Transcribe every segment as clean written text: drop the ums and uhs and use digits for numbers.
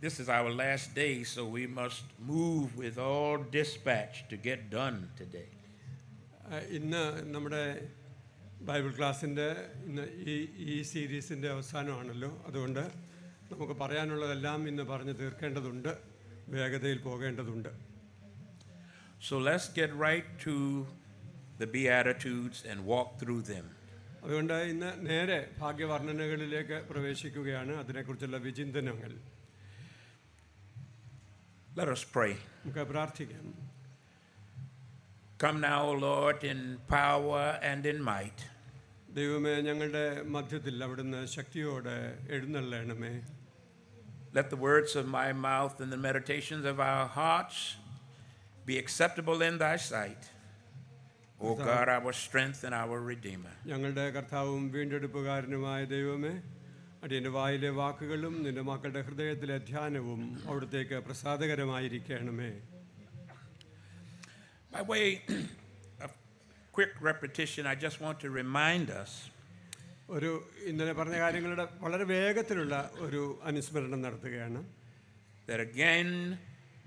This is our last day, so we must move with all dispatch to get done today. ഇന്ന് നമ്മുടെ Bible ക്ലാസ്സിൻ്റെ ഇന്ന് ഈ സീരീസിൻ്റെ അവസാനമാണല്ലോ. അതുകൊണ്ട് നമുക്ക് പറയാനുള്ളതെല്ലാം ഇന്ന് പറഞ്ഞു തീർക്കേണ്ടതുണ്ട്, വേഗതയിൽ പോകേണ്ടതുണ്ട്. So let's get right to the Beatitudes and walk through them. അതുകൊണ്ട് ഇന്ന് നേരെ ഭാഗ്യവർണ്ണനകളിലേക്ക് പ്രവേശിക്കുകയാണ്, അതിനെക്കുറിച്ചുള്ള വിചിന്തനങ്ങൾ. Let us pray. നമുക്ക് പ്രാർത്ഥിക്കാം. Come now, O Lord, in power and in might. ദൈവമേ, ഞങ്ങളുടെ മധ്യത്തിൽ അവിടുന്ന് ശക്തിയോടെ എഴുന്നള്ളണമേ. Let the words of my mouth and the meditations of our hearts be acceptable in thy sight, O God, our strength and our Redeemer. ഞങ്ങളുടെ കർത്താവും വീണ്ടെടുപ്പുകാരനുമായ ദൈവമേ, അടിയൻ്റെ വായിലെ വാക്കുകളും നിന്റെ മക്കളുടെ ഹൃദയത്തിലെ ധ്യാനവും അവിടത്തേക്ക് പ്രസാദകരമായിരിക്കണമേ. By way of quick repetition, I just want to remind us ഒരു ഇന്നലെ പറഞ്ഞ കാര്യങ്ങളുടെ വളരെ വേഗത്തിലുള്ള ഒരു അനുസ്മരണം നടത്തുകയാണ്. that again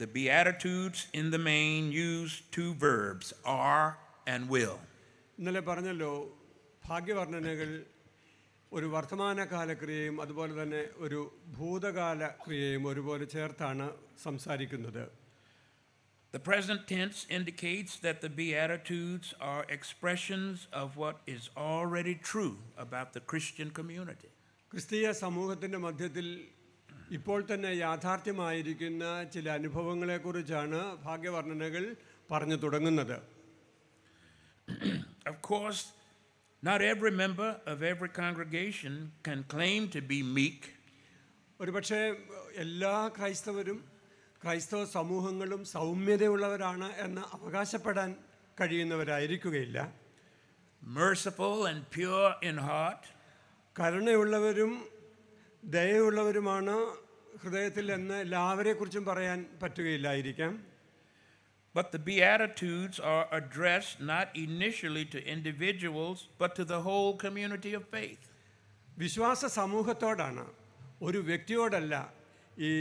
the Beatitudes in the main use two verbs, are and will. ഇന്നലെ പറഞ്ഞല്ലോ, ഭാഗ്യവർണ്ണനകൾ ഒരു വർത്തമാനകാല ക്രിയയും അതുപോലെ തന്നെ ഒരു ഭൂതകാല ക്രിയയും ഒരുപോലെ ചേർത്താണ് സംസാരിക്കുന്നത്. The present tense indicates that the Beatitudes are expressions of what is already true about the Christian community. ക്രിസ്തീയ സമൂഹത്തിൻ്റെ മധ്യത്തിൽ ഇപ്പോൾ തന്നെ യാഥാർത്ഥ്യമായിരിക്കുന്ന ചില അനുഭവങ്ങളെക്കുറിച്ചാണ് ഭാഗ്യവർണ്ണനകൾ പറഞ്ഞു തുടങ്ങുന്നത്. Of course, not every member of every congregation can claim to be meek. ഒരുപക്ഷെ എല്ലാ ക്രൈസ്തവരും ക്രൈസ്തവ സമൂഹങ്ങളും സൗമ്യതയുള്ളവരാണ് എന്ന് അവകാശപ്പെടാൻ കഴിയുന്നവരായിരിക്കുകയില്ല. Merciful and pure in heart. കരുണയുള്ളവരും ദയയുള്ളവരുമാണ് ഹൃദയത്തിൽ എന്ന് എല്ലാവരെക്കുറിച്ചും പറയാൻ പറ്റുകയില്ലായിരിക്കാം. But the Beatitudes are addressed not initially to individuals, but to the whole community of faith. വിശ്വാസ സമൂഹത്തോടാണ്, ഒരു വ്യക്തിയോടല്ല ഈ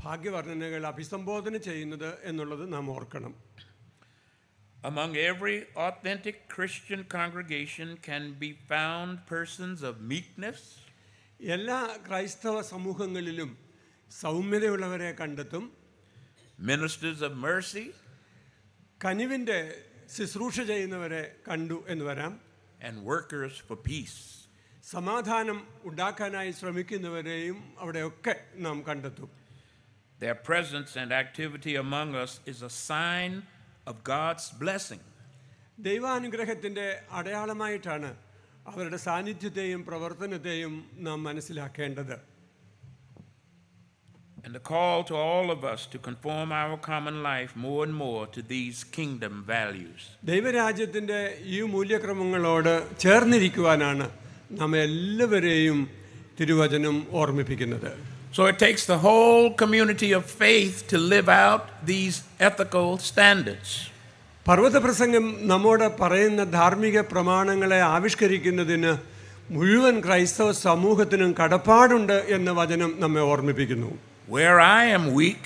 ഭാഗ്യവർണ്ണനകൾ അഭിസംബോധന ചെയ്യുന്നത് എന്നുള്ളത് നാം ഓർക്കണം. Among every authentic Christian congregation can be found persons of meekness. എല്ലാ ക്രൈസ്തവ സമൂഹങ്ങളിലും സൗമ്യതയുള്ളവരെ കണ്ടെത്തും. Ministers of mercy. കനിവിൻ്റെ ശുശ്രൂഷ ചെയ്യുന്നവരെ കണ്ടു എന്ന് വരാം. And workers for peace. സമാധാനം ഉണ്ടാക്കാനായി ശ്രമിക്കുന്നവരെയും അവിടെയൊക്കെ നാം കണ്ടെത്തും. Their presence and activity among us is a sign of God's blessing. ദൈവാനുഗ്രഹത്തിൻ്റെ അടയാളമായിട്ടാണ് അവരുടെ സാന്നിധ്യത്തെയും പ്രവർത്തനത്തെയും നാം മനസ്സിലാക്കേണ്ടത്. And the call to all of us to conform our common life more and more to these kingdom values. ദൈവരാജ്യത്തിൻ്റെ ഈ മൂല്യക്രമങ്ങളോട് ചേർന്നിരിക്കുവാനാണ് നാം എല്ലാവരെയും തിരുവചനം ഓർമ്മിപ്പിക്കുന്നത്. So it takes the whole community of faith to live out these ethical standards. പർവ്വതപ്രസംഗം നമ്മോട് പറയുന്ന ധാർമ്മിക പ്രമാണങ്ങളെ ആവിഷ്കരിക്കുന്നതിന് മുഴുവൻ ക്രൈസ്തവ സമൂഹത്തിനും കടപ്പാടുണ്ട് എന്ന വചനം നമ്മെ ഓർമ്മിപ്പിക്കുന്നു. Where I am weak,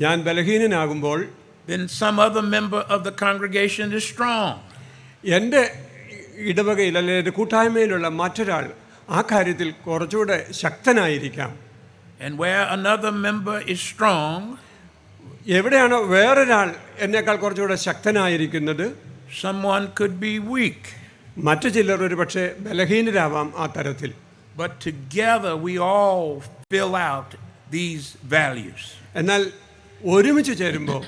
ഞാൻ ബലഹീനനാകുമ്പോൾ then some other member of the congregation is strong. എൻ്റെ ഇടവകയിൽ അല്ലെങ്കിൽ കൂട്ടായ്മയിലുള്ള മറ്റൊരാൾ ആ കാര്യത്തിൽ കുറച്ചുകൂടെ ശക്തനായിരിക്കാം. And where another member is strong, എവിടെയാണോ വേറൊരാൾ എന്നേക്കാൾ കുറച്ചുകൂടെ ശക്തനായിരിക്കുന്നത്, someone could be weak. മറ്റു ചിലർ ഒരു പക്ഷേ ബലഹീനരാവാം ആ തരത്തിൽ. But together we all fill out these values. എന്നാൽ ഒരുമിച്ച് ചേരുമ്പോൾ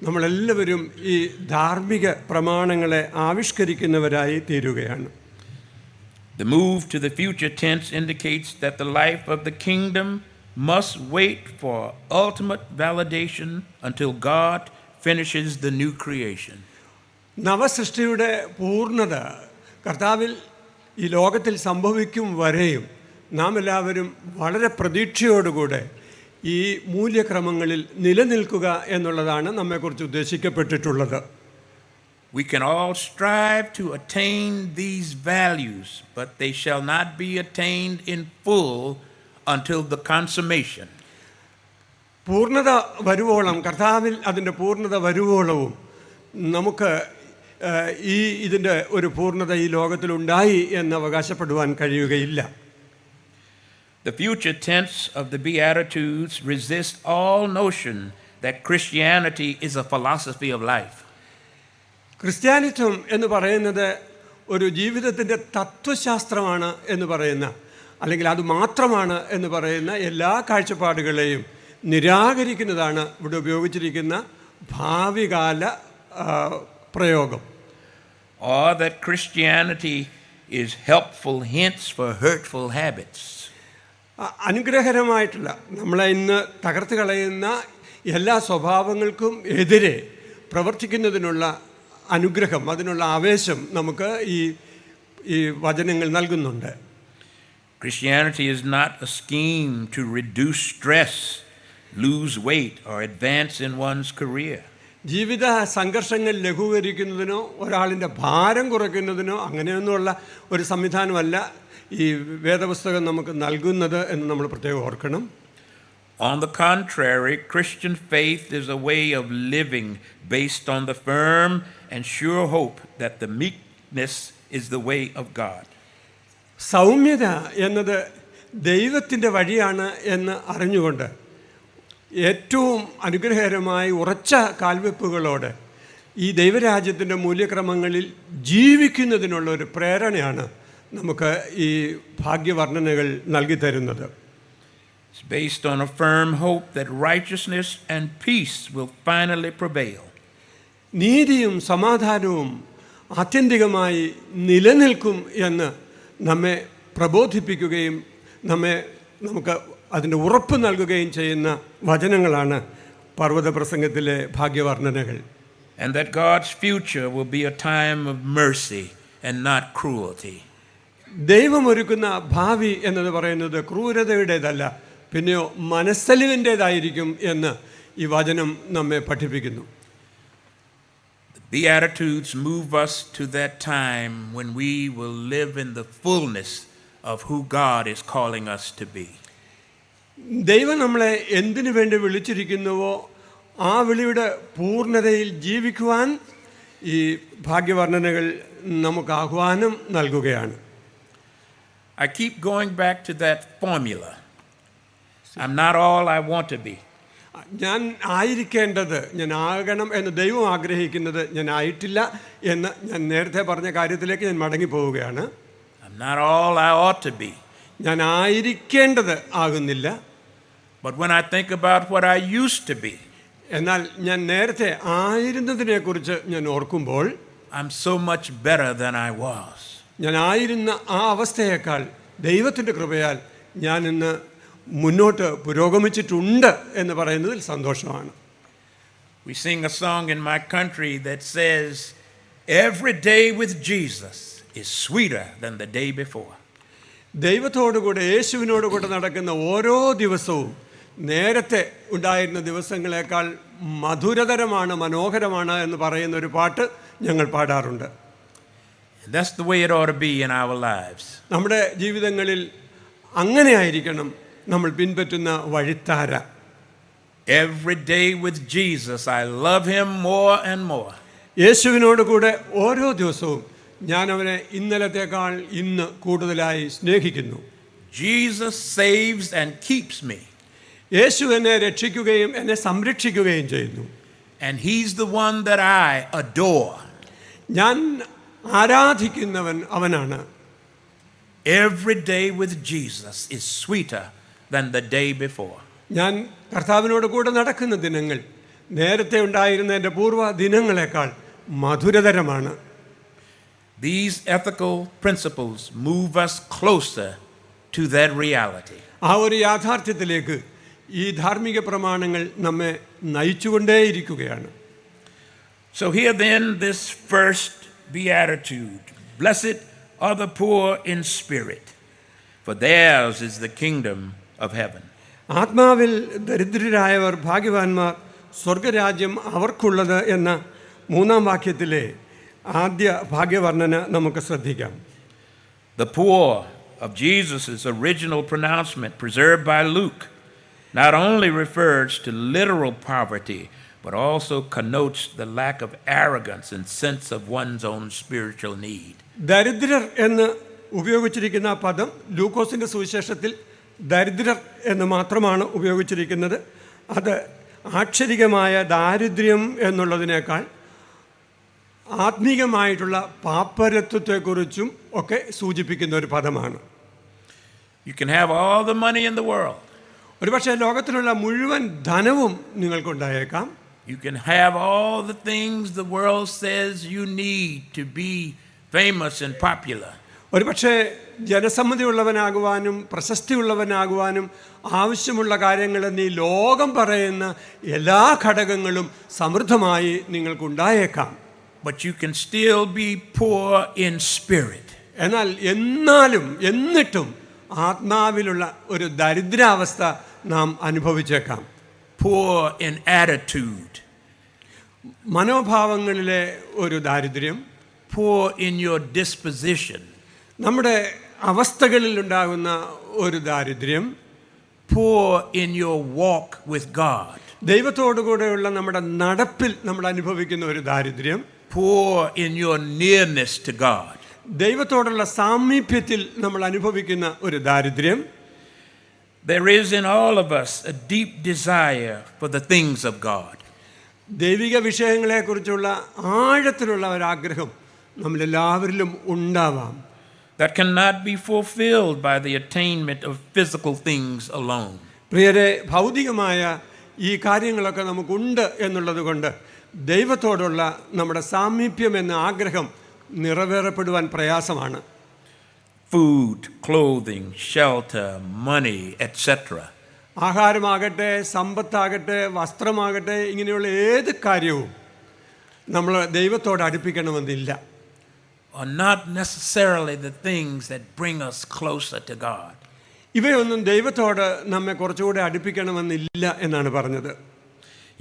നമ്മളെല്ലാവരും ഈ ധാർമ്മിക പ്രമാണങ്ങളെ ആവിഷ്കരിക്കുന്നവരായി തീരുകയാണ്. The move to the future tense indicates that the life of the kingdom must wait for ultimate validation until God finishes the new creation. നവസൃഷ്ടിയുടെ പൂർണ്ണത കർത്താവിൽ ഈ ലോകത്തിൽ സംഭവിക്കും വരെയും നാം എല്ലാവരും വളരെ പ്രതീക്ഷയോടുകൂടെ ഈ മൂല്യക്രമങ്ങളിൽ നിലനിൽക്കുക എന്നുള്ളതാണ് നമ്മെക്കുറിച്ച് ഉദ്ദേശിക്കപ്പെട്ടിട്ടുള്ളത്. We can all strive to attain these values, but they shall not be attained in full until the consummation. പൂർണ്ണത വരുവോളം, കർത്താവിൽ അതിൻ്റെ പൂർണ്ണത വരുവോളവും നമുക്ക് ഇതിൻ്റെ ഒരു പൂർണ്ണത ഈ ലോകത്തിലുണ്ടായി എന്ന് അവകാശപ്പെടുവാൻ കഴിയുകയില്ല. The future tense of the Beatitudes resists all notion that Christianity is a philosophy of life. ക്രിസ്ത്യാനിത്വം എന്ന് പറയുന്നത് ഒരു ജീവിതത്തിൻ്റെ തത്വശാസ്ത്രമാണ് എന്ന് പറയുന്ന, അല്ലെങ്കിൽ അത് മാത്രമാണ് എന്ന് പറയുന്ന എല്ലാ കാഴ്ചപ്പാടുകളെയും നിരാകരിക്കുന്നതാണ് ഇവിടെ ഉപയോഗിച്ചിരിക്കുന്ന ഭാവികാല പ്രയോഗം. Or that Christianity is helpful hints for hurtful habits. അനുഗ്രഹകരമായിട്ടുള്ള, നമ്മളെ ഇന്ന് തകർത്ത് കളയുന്ന എല്ലാ സ്വഭാവങ്ങൾക്കും എതിരെ പ്രവർത്തിക്കുന്നതിനുള്ള അനുഗ്രഹം, അതിനുള്ള ആവേശം നമുക്ക് ഈ വചനങ്ങൾ നൽകുന്നുണ്ട്. Christianity is not a scheme to reduce stress, lose weight, or advance in one's career. ജീവിത സംഘർഷങ്ങൾ ലഘൂകരിക്കുന്നതിനോ ഒരാളിൻ്റെ ഭാരം കുറയ്ക്കുന്നതിനോ അങ്ങനെയൊന്നുമുള്ള ഒരു സംവിധാനമല്ല ഈ വേദപുസ്തകം നമുക്ക് നൽകുന്നത് എന്ന് നമ്മൾ പ്രത്യേകം ഓർക്കണം. On the contrary, Christian faith is a way of living based on the firm and sure hope that the meekness is the way of God. സൗമ്യത എന്നത് ദൈവത്തിൻ്റെ വഴിയാണ് എന്ന് അറിഞ്ഞുകൊണ്ട് ഏറ്റവും അനുഗ്രഹകരമായി ഉറച്ച കാൽവെപ്പുകളോടെ ഈ ദൈവരാജ്യത്തിൻ്റെ മൂല്യക്രമങ്ങളിൽ ജീവിക്കുന്നതിനുള്ള ഒരു പ്രേരണയാണ് നമുക്ക് ഈ ഭാഗ്യവർണ്ണനകൾ നൽകി തരുന്നത്. It's based on a firm hope that righteousness and peace will finally prevail. നീതിയും സമാധാനവും ആത്യന്തികമായി നിലനിൽക്കും എന്ന് നമ്മെ പ്രബോധിപ്പിക്കുകയും നമുക്ക് അതിൻ്റെ ഉറപ്പ് നൽകുകയും ചെയ്യുന്ന വചനങ്ങളാണ് പർവ്വത പ്രസംഗത്തിലെ ഭാഗ്യവർണ്ണനകൾ. And that God's future will be a time of mercy and not cruelty. ദൈവം ഒരുക്കുന്ന ഭാവി എന്നത് പറയുന്നത് ക്രൂരതയുടേതല്ല, പിന്നെയോ മനസ്സലിവിൻ്റേതായിരിക്കും എന്ന് ഈ വചനം നമ്മെ പഠിപ്പിക്കുന്നു. The Beatitudes move us to that time when we will live in the fullness of who God is calling us to be. ദൈവം നമ്മളെ എന്തിനു വേണ്ടി വിളിച്ചിരിക്കുന്നുവോ ആ വിളിയുടെ പൂർണ്ണതയിൽ ജീവിക്കുവാൻ ഈ ഭാഗ്യവർണ്ണനകൾ നമുക്ക് ആഹ്വാനം നൽകുകയാണ്. I keep going back to that formula. I'm not all I want to be. ഞാൻ ആയിരിക്കേണ്ടത്, ഞാൻ ആകണം എന്ന് ദൈവം ആഗ്രഹിക്കുന്നത് ഞാൻ ആയിട്ടില്ല എന്ന് ഞാൻ നേരത്തെ പറഞ്ഞ കാര്യത്തിലേക്ക് ഞാൻ മടങ്ങി പോവുകയാണ്. I'm not all I ought to be. ഞാൻ ആയിരിക്കേണ്ടത് ആകുന്നില്ല. But when I think about what I used to be, എന്നാൽ ഞാൻ നേരത്തെ ആയിരുന്നതിനെ കുറിച്ച് ഞാൻ ഓർക്കുമ്പോൾ I'm so much better than I was. ഞാൻ ആയിരുന്ന ആ അവസ്ഥയേക്കാൾ ദൈവത്തിൻ്റെ കൃപയാൽ ഞാൻ ഇന്ന് മുന്നോട്ട് പുരോഗമിച്ചിട്ടുണ്ട് എന്ന് പറയുന്നതിൽ സന്തോഷമാണ്. We sing a song in my country that says, "Every day with Jesus is sweeter than the day before." ദൈവത്തോടുകൂടെ, യേശുവിനോടുകൂടെ നടക്കുന്ന ഓരോ ദിവസവും നേരത്തെ ഉണ്ടായിരുന്ന ദിവസങ്ങളെക്കാൾ മധുരതരമാണ്, മനോഹരമാണ് എന്ന് പറയുന്ന ഒരു പാട്ട് ഞങ്ങൾ പാടാറുണ്ട്. And that's the way it ought to be in our lives. നമ്മുടെ ജീവിതങ്ങളിൽ അങ്ങനെ ആയിരിക്കണം നമ്മൾ പിൻപറ്റുന്ന വഴിത്താര. Every day with Jesus, I love him more and more. യേശുവിനോടുകൂടെ ഓരോ ദിവസവും ഞാൻ അവനെ ഇന്നലത്തേക്കാൾ ഇന്ന് കൂടുതലായി സ്നേഹിക്കുന്നു. Jesus saves and keeps me. യേശു എന്നെ രക്ഷിക്കുകയും എന്നെ സംരക്ഷിക്കുകയും ചെയ്യുന്നു. And he's the one that I adore. ഞാൻ ആരാധിക്കുന്നവൻ അവനാണ്. Every day with Jesus is sweeter than the day before. ഞാൻ കർത്താവിനോട് കൂടെ നടക്കുന്ന ദിനങ്ങൾ നേരത്തെ ഉണ്ടായിരുന്ന എൻ്റെ പൂർവ്വ ദിനങ്ങളെക്കാൾ മധുരതരമാണ്. These ethical principles move us closer to that reality. ആ ഒരു യാഥാർത്ഥ്യത്തിലേക്ക് ഈ ധാർമ്മിക പ്രമാണങ്ങൾ നമ്മെ നയിച്ചുകൊണ്ടേയിരിക്കുകയാണ്. So here then this first beatitude, blessed are the poor in spirit, for theirs is the kingdom of heaven. ആത്മാവിൽ ദരിദ്രരായവർ ഭാഗ്യവാന്മാർ, സ്വർഗരാജ്യം അവർക്കുള്ളത് എന്ന മൂന്നാം വാക്യത്തിലെ ആദ്യ ഭാഗ്യവർണ്ണന നമുക്ക് ശ്രദ്ധിക്കാം. The poor of Jesus' original pronouncement, preserved by Luke, not only refers to literal poverty, but also connotes the lack of arrogance and sense of one's own spiritual need. ദരിദ്രർ എന്ന് ഉപയോഗിച്ചിരിക്കുന്ന ആ പദം ലൂക്കോസിൻ്റെ സുവിശേഷത്തിൽ ദരിദ്രർ എന്ന് മാത്രമാണ് ഉപയോഗിച്ചിരിക്കുന്നത്. അത് ആക്ഷരികമായ ദാരിദ്ര്യം എന്നുള്ളതിനേക്കാൾ ആത്മീകമായിട്ടുള്ള പാപ്പരത്വത്തെക്കുറിച്ചും ഒക്കെ സൂചിപ്പിക്കുന്ന ഒരു പദമാണ്. You can have all the money in the world. ഒരുപക്ഷെ ലോകത്തിലുള്ള മുഴുവൻ ധനവും നിങ്ങൾക്കുണ്ടായേക്കാം. You can have all the things the world says you need to be famous and popular. ഒരുപക്ഷെ ജനസമ്മതിയുള്ളവനാകുവാനും പ്രശസ്തിയുള്ളവനാകുവാനും ആവശ്യമുള്ള കാര്യങ്ങൾ നീ ലോകം പറയുന്ന എല്ലാ ഘടകങ്ങളും സമൃദ്ധമായി നിങ്ങൾക്കുണ്ടായേക്കാം. But you can still be poor in spirit. എന്നിട്ടും ആത്മാവിലുള്ള ഒരു ദരിദ്രാവസ്ഥ നാം അനുഭവിച്ചേക്കാം. Poor in attitude. മനോഭാവങ്ങളിലെ ഒരു ദാരിദ്ര്യം. Poor in your disposition. നമ്മുടെ അവസ്ഥകളിൽ ഉണ്ടാകുന്ന ഒരു ദാരിദ്ര്യം. Poor in your walk with God. ദൈവത്തോടുകൂടെയുള്ള നമ്മുടെ നടപ്പിൽ നമ്മൾ അനുഭവിക്കുന്ന ഒരു ദാരിദ്ര്യം. Poor in your nearness to God. ദൈവത്തോടുള്ള സാമീപ്യത്തിൽ നമ്മൾ അനുഭവിക്കുന്ന ഒരു ദാരിദ്ര്യം. There is in all of us a deep desire for the things of God. ദൈവിക വിഷയങ്ങളെക്കുറിച്ചുള്ള ആഴത്തിലുള്ള ഒരാഗ്രഹം നമ്മളെല്ലാവരിലും ഉണ്ടാവാം. That cannot be fulfilled by the attainment of physical things alone. പ്രിയരെ, ഭൗതികമായ ഈ കാര്യങ്ങളൊക്കെ നമുക്കുണ്ട് എന്നുള്ളത് കൊണ്ട് ദൈവത്തോടുള്ള നമ്മുടെ സാമീപ്യം എന്ന ആഗ്രഹം നിറവേറപ്പെടുവാൻ പ്രയാസമാണ്. Food, clothing, shelter, money, etc. ആഹാരമാകട്ടെ, സമ്പത്താകട്ടെ, വസ്ത്രമാകട്ടെ, ഇങ്ങനെയുള്ള ഏത് കാര്യവും നമ്മൾ ദൈവത്തോട് അടുപ്പിക്കണമെന്നില്ല. Are not necessarily the things that bring us closer to God. ഇവയൊന്നും ദൈവത്തോട് നമ്മെ കുറച്ചുകൂടെ അടുപ്പിക്കണമെന്നില്ല എന്നാണ് പറഞ്ഞത്.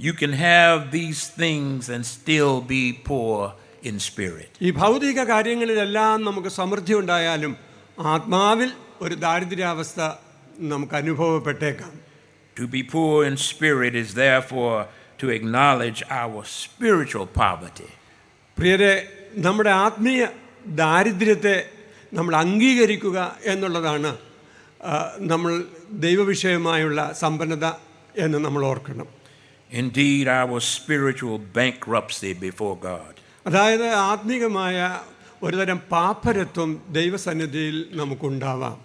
You can have these things and still be poor in spirit. ഈ ഭൗതിക കാര്യങ്ങളിലെല്ലാം നമുക്ക് സമൃദ്ധി ഉണ്ടായാലും ആത്മാവിൽ ഒരു ദാരിദ്ര്യാവസ്ഥ നമുക്ക് അനുഭവപ്പെട്ടേക്കാം. To be poor in spirit is therefore to acknowledge our spiritual poverty. പ്രിയരെ, നമ്മുടെ ആത്മീയ ദാരിദ്ര്യത്തെ നമ്മൾ അംഗീകരിക്കുക എന്നുള്ളതാണ് നമ്മൾ ദൈവവിഷയമായുള്ള സമ്പന്നത എന്ന് നമ്മൾ ഓർക്കണം. Indeed, our spiritual bankruptcy before God. അതായത് ആത്മീകമായ ഒരുതരം പാപ്പരത്വം ദൈവസന്നിധിയിൽ നമുക്കുണ്ടാവാം.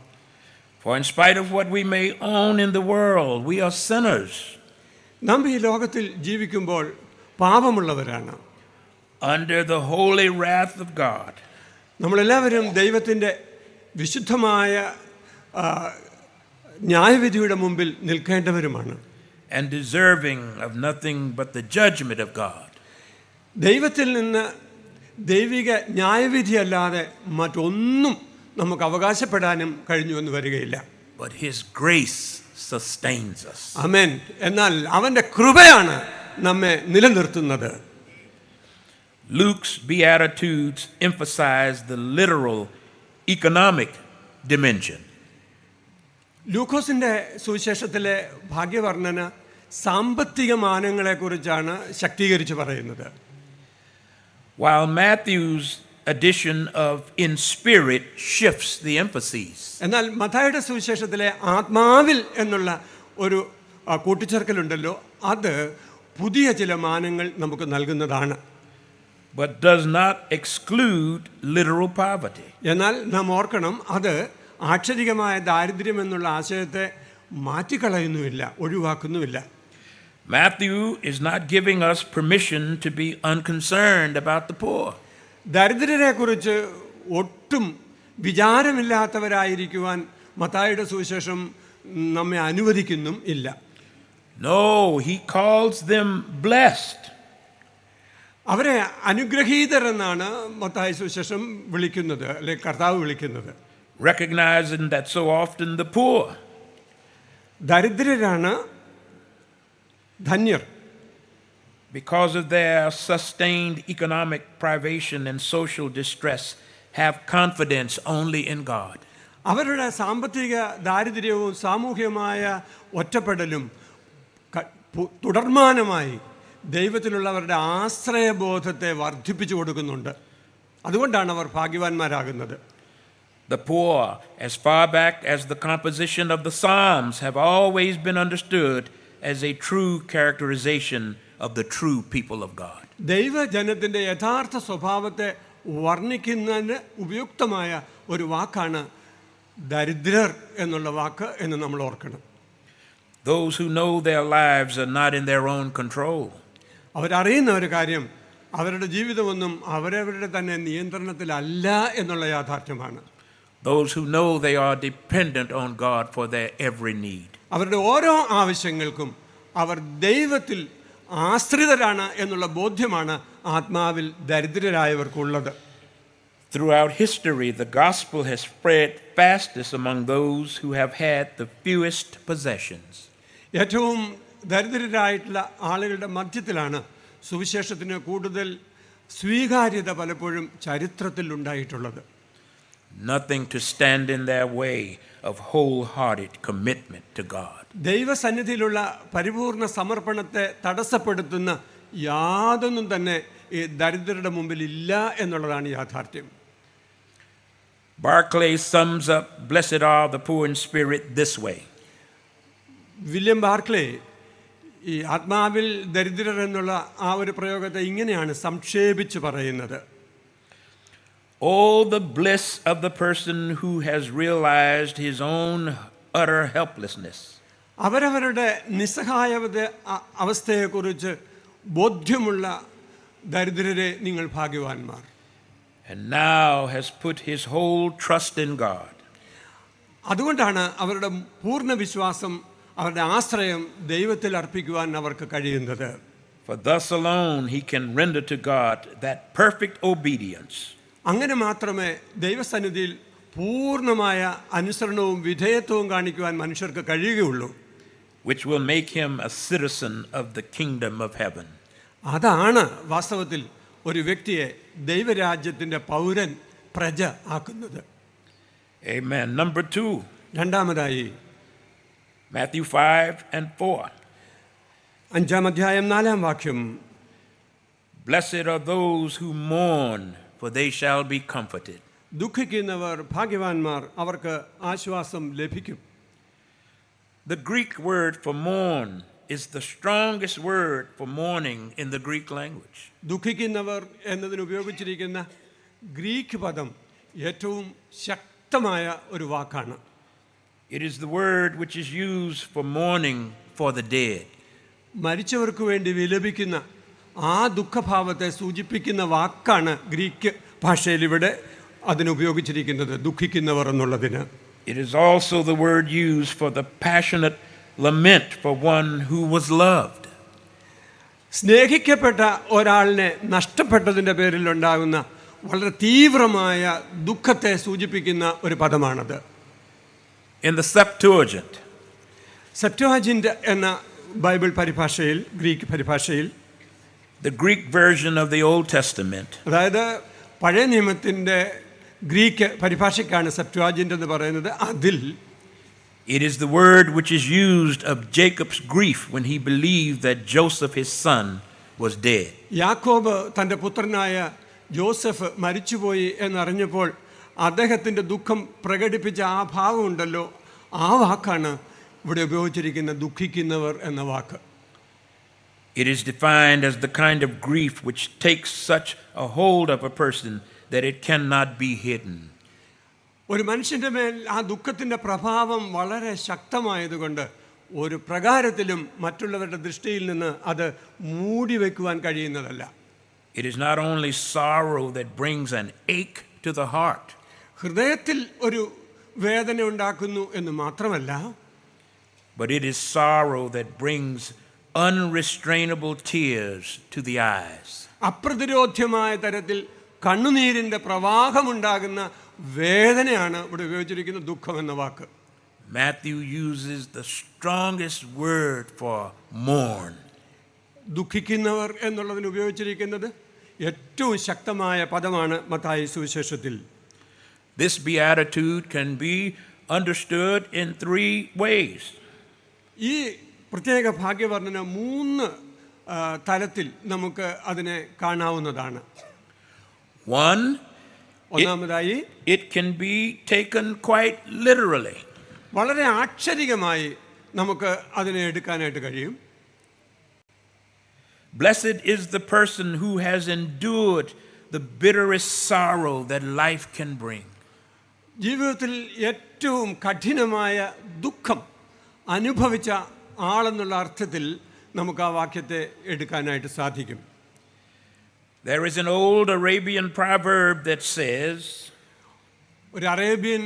For in spite of what we may own in the world, we are sinners. നാം ഈ ലോകത്തിൽ ജീവിക്കുമ്പോൾ പാപമുള്ളവരാണ്. Under the holy wrath of God. നമ്മളെല്ലാവരും ദൈവത്തിൻ്റെ വിശുദ്ധമായ ന്യായവിധിയുടെ മുമ്പിൽ നിൽക്കേണ്ടവരുമാണ്. And deserving of nothing but the judgment of God. ദൈവത്തിൽ നിന്ന് ദൈവിക ന്യായവിധിയല്ലാതെ മറ്റൊന്നും നമുക്ക് അവകാശപ്പെടാനും കഴിഞ്ഞുവെന്ന് വരികയില്ല. But His grace sustains us. ആമേൻ. എന്നാൽ അവൻ്റെ കൃപയാണ് നമ്മെ നിലനിർത്തുന്നത്. Luke's Beatitudes emphasize the literal economic dimension. ലൂക്കോസിൻ്റെ സുവിശേഷത്തിലെ ഭാഗ്യവർണ്ണന സാമ്പത്തിക മാനങ്ങളെക്കുറിച്ചാണ് ശക്തീകരിച്ച് പറയുന്നത്. While Matthew's addition of in spirit shifts the emphases. എന്നാൽ മത്തായിയുടെ സുവിശേഷത്തിലെ ആത്മാവിൽ എന്നുള്ള ഒരു കൂട്ടിച്ചേർക്കലുണ്ടല്ലോ, അത് പുതിയ ചില മാനങ്ങൾ നമുക്ക് നൽകുന്നതാണ്. But does not exclude literal poverty. എന്നാൽ നാം ഓർക്കണം, അത് ആക്ഷരികമായ ദാരിദ്ര്യം എന്നുള്ള ആശയത്തെ മാറ്റിക്കളയുന്നുമില്ല, ഒഴിവാക്കുന്നുമില്ല. Matthew is not giving us permission to be unconcerned about the poor. ദരിദ്രരെക്കുറിച്ച് ഒട്ടും വിചാരമില്ലാത്തവരായിരിക്കുവാൻ മത്തായിയുടെ സുവിശേഷം നമ്മെ അനുവദിക്കുന്നും ഇല്ല. No, he calls them blessed. അവരെ അനുഗ്രഹീതർ എന്നാണ് മത്തായി സുവിശേഷം വിളിക്കുന്നത്, അല്ലെങ്കിൽ കർത്താവ് വിളിക്കുന്നത്. Recognizing that so often the poor ദരിദ്രരാണ് ധന്യർ. because of their sustained economic privation and social distress have confidence only in God. അവരുടെ സാമ്പത്തിക ദാരിദ്ര്യവും സാമൂഹ്യമായ ഒറ്റപ്പെടലും തുടർമാനമായി ദൈവത്തിലുള്ളവരുടെ ആശ്രയബോധത്തെ വർദ്ധിപ്പിച്ചു കൊടുക്കുന്നുണ്ട്. അതുകൊണ്ടാണ് അവർ ഭാഗ്യവാന്മാരാകുന്നത്. The poor, as far back as the composition of the Psalms, have always been understood as a true characterization of the true people of God. ദൈവജനത്തിൻ്റെ യഥാർത്ഥ സ്വഭാവത്തെ വർണ്ണിക്കുന്നതിന് ഉപയുക്തമായ ഒരു വാക്കാണ് ദരിദ്രർ എന്നുള്ള വാക്ക് എന്ന് നമ്മൾ ഓർക്കണം. Those who know their lives are not in their own control. അവരറിയുന്ന ഒരു കാര്യം, അവരുടെ ജീവിതമൊന്നും അവരവരുടെ തന്നെ നിയന്ത്രണത്തിലല്ല എന്നുള്ള യാഥാർത്ഥ്യമാണ്. Those who know they are dependent on God for their every need. അവരുടെ ഓരോ ആവശ്യങ്ങൾക്കും അവർ ദൈവത്തിൽ ആശ്രിതരാണ് എന്നുള്ള ബോധ്യമാണ് ആത്മാവിൽ ദരിദ്രരായവർക്കുള്ളത്. Throughout history, the gospel has spread fastest among those who have had the fewest possessions. ഏറ്റവും ദരിദ്രരായിട്ടുള്ള ആളുകളുടെ മധ്യത്തിലാണ് സുവിശേഷത്തിന് കൂടുതൽ സ്വീകാര്യത പലപ്പോഴും ചരിത്രത്തിൽ ഉണ്ടായിട്ടുള്ളത്. Nothing to stand in their way of wholehearted commitment to God. ദൈവസന്നിധിയിലുള്ള പരിപൂർണ സമർപ്പണത്തെ തടസ്സപ്പെടുത്തുന്ന യാതൊന്നും തന്നെ ഈ ദരിദ്രരുടെ മുമ്പിൽ ഇല്ല എന്നുള്ളതാണ് യാഥാർത്ഥ്യം. Barclay sums up, "Blessed are the poor in spirit," this way. William Barclay ഈ ആത്മാവിൽ ദരിദ്രർ എന്നുള്ള ആ ഒരു പ്രയോഗത്തെ ഇങ്ങനെയാണ് സംക്ഷേപിച്ച് പറയുന്നത്: "All the bliss of the person who has realized his own utter helplessness." അവരവരുടെ നിസ്സഹായത അവസ്ഥയെക്കുറിച്ച് ബോധ്യമുള്ള ദരിദ്രരെ നിങ്ങൾ ഭാഗ്യവാന്മാർ. And now has put his whole trust in God. അതുകൊണ്ടാണ് അവരുടെ പൂർണ്ണ വിശ്വാസം, അവരുടെ ആശ്രയം ദൈവത്തിൽ അർപ്പിക്കുവാൻ അവർക്ക് കഴിയുന്നത്. For thus alone he can render to God that perfect obedience. അങ്ങനെ മാത്രമേ ദൈവസന്നിധിയിൽ പൂർണ്ണമായ അനുസരണവും വിധേയത്വവും കാണിക്കുവാൻ മനുഷ്യർക്ക് കഴിയുകയുള്ളൂ. Which will make him a citizen of the kingdom of heaven. അതാണ് വാസ്തവത്തിൽ ഒരു വ്യക്തിയെ ദൈവരാജ്യത്തിൻ്റെ പൗരൻ, പ്രജ ആക്കുന്നത്. Amen. Number 2. രണ്ടാമതായി Matthew 5:4. 5-ാം അധ്യായം 4-ാം വാക്യം: Blessed are those who mourn, for they shall be comforted. ദുഃഖിക്കുന്നവർ ഭാഗ്യവാന്മാർ, അവർക്ക് ആശ്വാസം ലഭിക്കും. The Greek word for mourn is the strongest word for mourning in the Greek language. ദുഃഖിക്കുന്നവർ എന്നതിന് ഉപയോഗിച്ചിരിക്കുന്ന ഗ്രീക്ക് പദം ഏറ്റവും ശക്തമായ ഒരു വാക്കാണ്. It is the word which is used for mourning for the dead. മരിച്ചവർക്ക് വേണ്ടി വിലപിക്കുന്ന ആ ദുഃഖഭാവത്തെ സൂചിപ്പിക്കുന്ന വാക്കാണ് ഗ്രീക്ക് ഭാഷയിൽ ഇവിടെ അതിനുപയോഗിച്ചിരിക്കുന്നത്, ദുഃഖിക്കുന്നവർ എന്നുള്ളതിന്. It is also the word used for the passionate lament for one who was loved. സ്നേഹിക്കപ്പെട്ട ഒരാളിനെ നഷ്ടപ്പെട്ടതിൻ്റെ പേരിലുണ്ടാകുന്ന വളരെ തീവ്രമായ ദുഃഖത്തെ സൂചിപ്പിക്കുന്ന ഒരു പദമാണത്. In the Septuagint, സെപ്റ്റുവാജിൻ്റ് എന്ന ബൈബിൾ പരിഭാഷയിൽ, ഗ്രീക്ക് പരിഭാഷയിൽ, the Greek version of the Old Testament, അതായത് പഴയ നിയമത്തിൻ്റെ ഗ്രീക്ക് പരിഭാഷയ്ക്കാണ് സെപ്റ്റുവാജിൻ്റ് എന്ന് പറയുന്നത്. അതിൽ it is the word which is used of Jacob's grief when he believed that Joseph, his son, was dead. യാക്കോബ് തൻ്റെ പുത്രനായ ജോസഫ് മരിച്ചുപോയി എന്നറിഞ്ഞപ്പോൾ അദ്ദേഹത്തിൻ്റെ ദുഃഖം പ്രകടിപ്പിച്ച ആ ഭാവമുണ്ടല്ലോ, ആ വാക്കാണ് ഇവിടെ ഉപയോഗിച്ചിരിക്കുന്ന ദുഃഖിക്കുന്നവർ എന്ന വാക്ക്. It is defined as the kind of grief which takes such a hold of a person that it cannot be hidden. ഒരു മനുഷ്യൻ്റെ മേൽ ആ ദുഃഖത്തിൻ്റെ പ്രഭാവം വളരെ ശക്തമായതുകൊണ്ട് ഒരു പ്രകാരത്തിലും മറ്റുള്ളവരുടെ ദൃഷ്ടിയിൽ നിന്ന് അത് മൂടി വയ്ക്കുവാൻ കഴിയുന്നതല്ല. It is not only sorrow that brings an ache to the heart, ഹൃദയത്തിൽ ഒരു വേദന ഉണ്ടാക്കുന്നു എന്ന് മാത്രമല്ല, but it is sorrow that brings unrestrainable tears to the eyes. അപ്രതിരോധ്യമായ തരത്തിൽ കണ്ണുനീരിൻ്റെ പ്രവാഹമുണ്ടാകുന്ന വേദനയാണ് ഇവിടെ ഉപയോഗിച്ചിരിക്കുന്ന ദുഃഖം എന്ന വാക്ക്. Matthew uses the strongest word for mourn. ദുഃഖിക്കുന്നവർ എന്നുള്ളതിന് ഉപയോഗിച്ചിരിക്കുന്നത് ഏറ്റവും ശക്തമായ പദമാണ് മത്തായി സുവിശേഷത്തിൽ. This beatitude can be understood in 3 ways. ഈ പ്രത്യേക ഭാഗ്യവർണ്ണന 3 തലത്തിൽ നമുക്ക് അതിനെ കാണാവുന്നതാണ്. One, ഒന്നാമതായി it can be taken quite literally. വളരെ ആക്ഷരികമായി നമുക്ക് അതിനെ എടുക്കാനായിട്ട് കഴിയും. Blessed is the person who has endured the bitterest sorrow that life can bring. ജീവിതത്തിൽ ഏറ്റവും കഠിനമായ ദുഃഖം അനുഭവിച്ച ആളെന്നുള്ള അർത്ഥത്തിൽ നമുക്ക് ആ വാക്യത്തെ എടുക്കാനായിട്ട് സാധിക്കും. There is an old Arabian proverb that says, ഒരു അറേബ്യൻ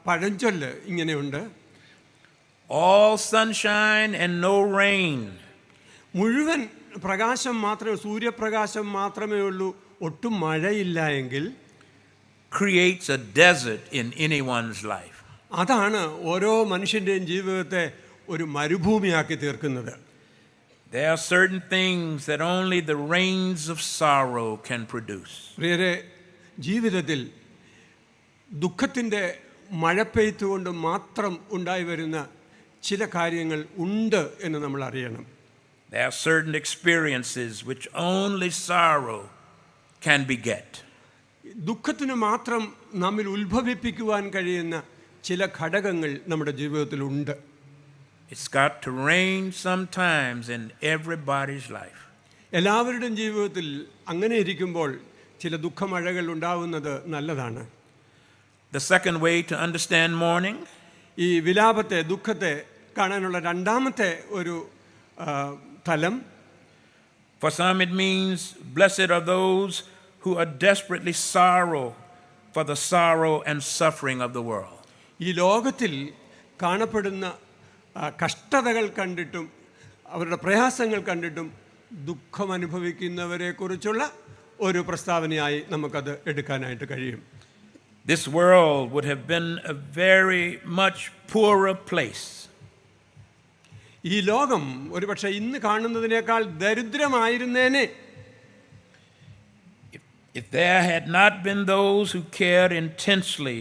പഴഞ്ചൊല്ല് ഇങ്ങനെയുണ്ട്: all sunshine and no rain മുഴുവൻ പ്രകാശം മാത്രമേ, സൂര്യപ്രകാശം മാത്രമേ ഉള്ളൂ, ഒട്ടും മഴയില്ല എങ്കിൽ creates a desert in anyone's life. അതാണ് ഓരോ മനുഷ്യൻ്റെയും ജീവിതത്തെ ഒരു മരുഭൂമിയാക്കി തീർക്കുന്നത്. There are certain things that only the rains of sorrow can produce. പ്രിയരെ, ജീവിതത്തിൽ ദുഃഖത്തിൻ്റെ മഴപ്പെയ്ത്ത് കൊണ്ട് മാത്രം ഉണ്ടായി വരുന്ന ചില കാര്യങ്ങൾ ഉണ്ട് എന്ന് നമ്മൾ അറിയണം. There are certain experiences which only sorrow can beget. ദുഃഖത്തിന് മാത്രം നമ്മിൽ ഉത്ഭവിപ്പിക്കുവാൻ കഴിയുന്ന ചില ഘടകങ്ങൾ നമ്മുടെ ജീവിതത്തിലുണ്ട്. It's got to rain sometimes in everybody's life. എല്ലാവരുടെയും ജീവിതത്തിൽ അങ്ങനെ ഇരിക്കുമ്പോൾ ചില ദുഃഖമഴകൾ ഉണ്ടാവുന്നത് നല്ലതാണ്. The second way to understand mourning, ഈ വിലാപത്തെ, ദുഃഖത്തെ കാണാനുള്ള രണ്ടാമത്തെ ഒരു തലം, for some it means blessed are those who are desperately sorrow for the sorrow and suffering of the world. ഈ ലോകത്തിൽ കാണപ്പെടുന്ന കഷ്ടതകൾ കണ്ടിട്ടും അവരുടെ പ്രയാസങ്ങൾ കണ്ടിട്ടും ദുഃഖം അനുഭവിക്കുന്നവരെ കുറിച്ചുള്ള ഒരു പ്രസ്താവനയായി നമുക്കത് എടുക്കാനായിട്ട് കഴിയും. This world would have been a very much poorer place ഈ ലോകം ഒരുപക്ഷെ ഇന്ന് കാണുന്നതിനേക്കാൾ ദരിദ്രമായിരുന്നേനെ if there had not been those who cared intensely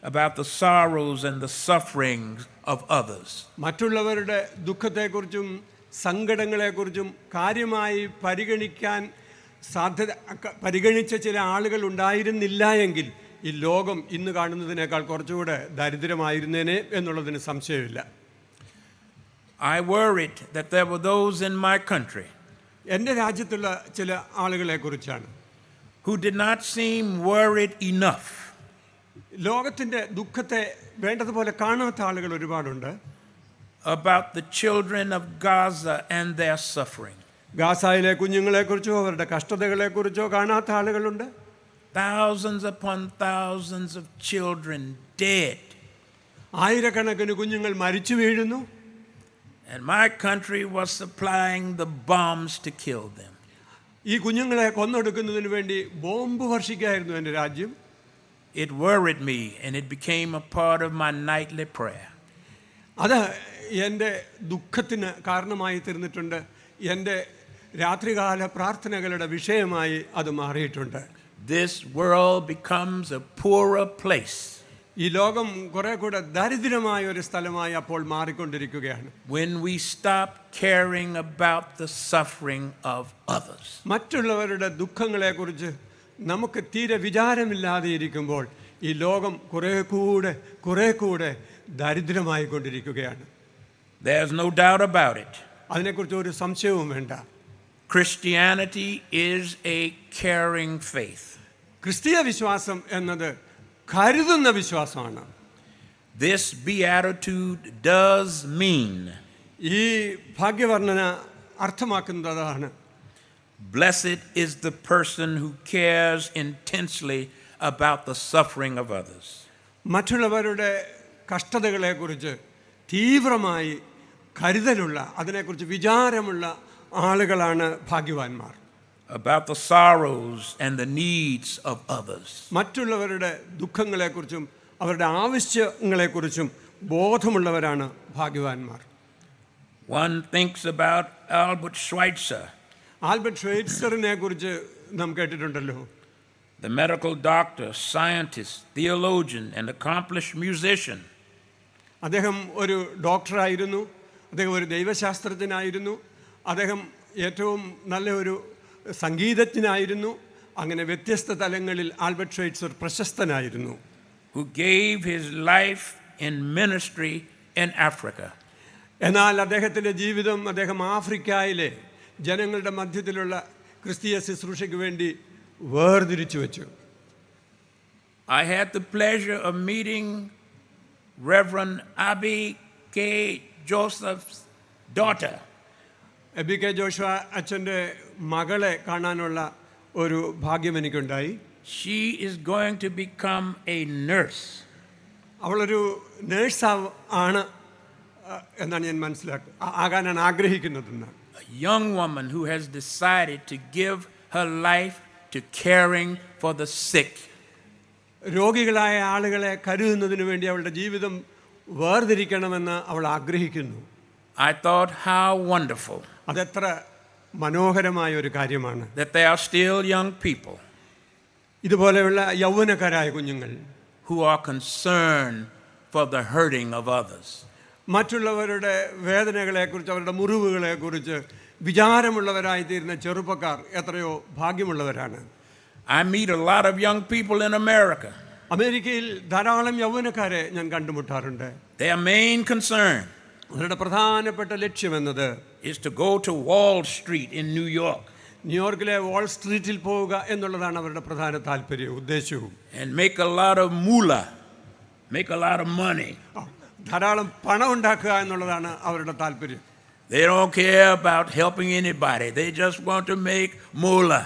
about the sorrows and the sufferings of others. മറ്റുള്ളവരുടെ ദുഃഖത്തെക്കുറിച്ചും സങ്കടങ്ങളെക്കുറിച്ചും കാര്യമായി പരിഗണിച്ച ചില ആളുകൾ ഉണ്ടായിരുന്നില്ല എങ്കിൽ ഈ ലോകം ഇന്ന് കാണുന്നതിനേക്കാൾ കുറച്ചുകൂടെ ദരിദ്രമായിരുന്നേനെ എന്നുള്ളതിന് സംശയമില്ല. I worried that there were those in my country എൻ്റെ രാജ്യത്തുള്ള ചില ആളുകളെക്കുറിച്ചാണ് who did not seem worried enough ലോകത്തിൻ്റെ ദുഃഖത്തെ വേണ്ടതുപോലെ കാണാത്ത ആളുകൾ ഒരുപാടുണ്ട്. about the children of Gaza and their suffering. ഗാസയിലെ കുഞ്ഞുങ്ങളെക്കുറിച്ചോ അവരുടെ കഷ്ടതകളെക്കുറിച്ചോ കാണാത്ത ആളുകളുണ്ട്. Thousands upon thousands of children dead. ആയിരക്കണക്കിന് കുഞ്ഞുങ്ങൾ മരിച്ചു വീഴുന്നു. And my country was supplying the bombs to kill them. ഈ കുഞ്ഞുങ്ങളെ കൊന്നൊടുക്കുന്നതിന് വേണ്ടി ബോംബ് വർഷിക്കായിരുന്നു എൻ്റെ രാജ്യം. It worried me and it became a part of my nightly prayer. അത് എൻ്റെ ദുഃഖത്തിന് കാരണമായി തീർന്നിട്ടുണ്ട്. എൻ്റെ രാത്രികാല പ്രാർത്ഥനകളുടെ വിഷയമായി അത് മാറിയിട്ടുണ്ട്. This world becomes a poorer place ഈ ലോകം കുറെ കൂടെ ദരിദ്രമായ ഒരു സ്ഥലമായി അപ്പോൾ മാറിക്കൊണ്ടിരിക്കുകയാണ്. when we stop caring about the suffering of others. മറ്റുള്ളവരുടെ ദുഃഖങ്ങളെക്കുറിച്ച് നമുക്ക് തീരെ വിചാരമില്ലാതെ ഇരിക്കുമ്പോൾ ഈ ലോകം കുറെ കൂടെ ദരിദ്രമായി കൊണ്ടിരിക്കുകയാണ്. There's no doubt about it. അതിനെക്കുറിച്ച് ഒരു സംശയവും വേണ്ട. Christianity is a caring faith. ക്രിസ്തീയ വിശ്വാസം എന്നത് കരുതുന്ന വിശ്വാസമാണ്. This beatitude does mean ഈ ഭാഗ്യവർണ്ണന അർത്ഥമാക്കുന്നതാണ് blessed is the person who cares intensely about the suffering of others. മറ്റുള്ളവരുടെ കഷ്ടതകളെക്കുറിച്ച് തീവ്രമായി കരുതലുള്ള, അതിനെക്കുറിച്ച് വിചാരമുള്ള ആളുകളാണ് ഭാഗ്യവാന്മാർ. About the sorrows and the needs of others. മറ്റുള്ളവരുടെ ദുഃഖങ്ങളെക്കുറിച്ചും അവരുടെ ആവശ്യങ്ങളെക്കുറിച്ചും ബോധമുള്ളവരാണ് ഭാഗ്യവാന്മാർ. One thinks about Albert Schweitzer, Albert ഷ്വൈറ്റ്സറിനെ കുറിച്ച് നാം കേട്ടിട്ടുണ്ടല്ലോ. the medical doctor, scientist, theologian, and accomplished musician. അദ്ദേഹം ഒരു ഡോക്ടറായിരുന്നു, അദ്ദേഹം ഒരു ദൈവശാസ്ത്രജ്ഞനായിരുന്നു, അദ്ദേഹം ഏറ്റവും നല്ല ഒരു സംഗീതജ്ഞനായിരുന്നു. അങ്ങനെ വ്യത്യസ്ത തലങ്ങളിൽ ആൽബർട്ട് ഷ്വൈറ്റ്സർ പ്രശസ്തനായിരുന്നു. who gave his life in ministry in Africa. എന്നാൽ അദ്ദേഹത്തിൻ്റെ ജീവിതം അദ്ദേഹം ആഫ്രിക്കയിലെ ജനങ്ങളുടെ മധ്യത്തിലുള്ള ക്രിസ്തീയ ശുശ്രൂഷയ്ക്ക് വേണ്ടി വേർതിരിച്ചു വെച്ചു. I had the pleasure of meeting Reverend Abby K. Joseph's daughter. Abby K Joshua അച്ഛൻ്റെ മകളെ കാണാനുള്ള ഒരു ഭാഗ്യം എനിക്കുണ്ടായി. She is going to become a nurse. അവളൊരു നേഴ്സ് ആണ് എന്നാണ് ഞാൻ ആകാനാണ് ആഗ്രഹിക്കുന്നതെന്നാണ്. A young woman who has decided to give her life to caring for the sick. രോഗികളായ ആളുകളെ കരുതുന്നതിന് വേണ്ടി അവളുടെ ജീവിതം വേർതിരിക്കണമെന്ന് അവൾ ആഗ്രഹിക്കുന്നു. I thought how wonderful അതെത്ര മനോഹരമായ ഒരു കാര്യമാണ്. that they are still young people ഇതുപോലെയുള്ള യൗവനക്കാരായ കുഞ്ഞുങ്ങൾ who are concerned for the hurting of others. മറ്റുള്ളവരുടെ വേദനകളെക്കുറിച്ച്, അവരുടെ മുറിവുകളെക്കുറിച്ച് വിചാരമുള്ളവരായി തീരുന്ന ചെറുപ്പക്കാർ എത്രയോ ഭാഗ്യമുള്ളവരാണ്. I meet a lot of young people in America. അമേരിക്കയിൽ ധാരാളം യൗവനക്കാരെ ഞാൻ കണ്ടുമുട്ടാറുണ്ട്. Their main concern അവരുടെ പ്രധാനപ്പെട്ട ലക്ഷ്യമെന്നത് is to go to Wall Street in New York ന്യൂയോർക്കിലെ വാൾ സ്ട്രീറ്റിൽ പോവുക എന്നുള്ളതാണ് അവരുടെ പ്രധാന താല്പര്യവും ഉദ്ദേശവും. and make a lot of moolah, make a lot of money. ധാരാളം പണം ഉണ്ടാക്കുക എന്നുള്ളതാണ് അവരുടെ താല്പര്യം. They don't care about helping anybody. They just want to make moolah.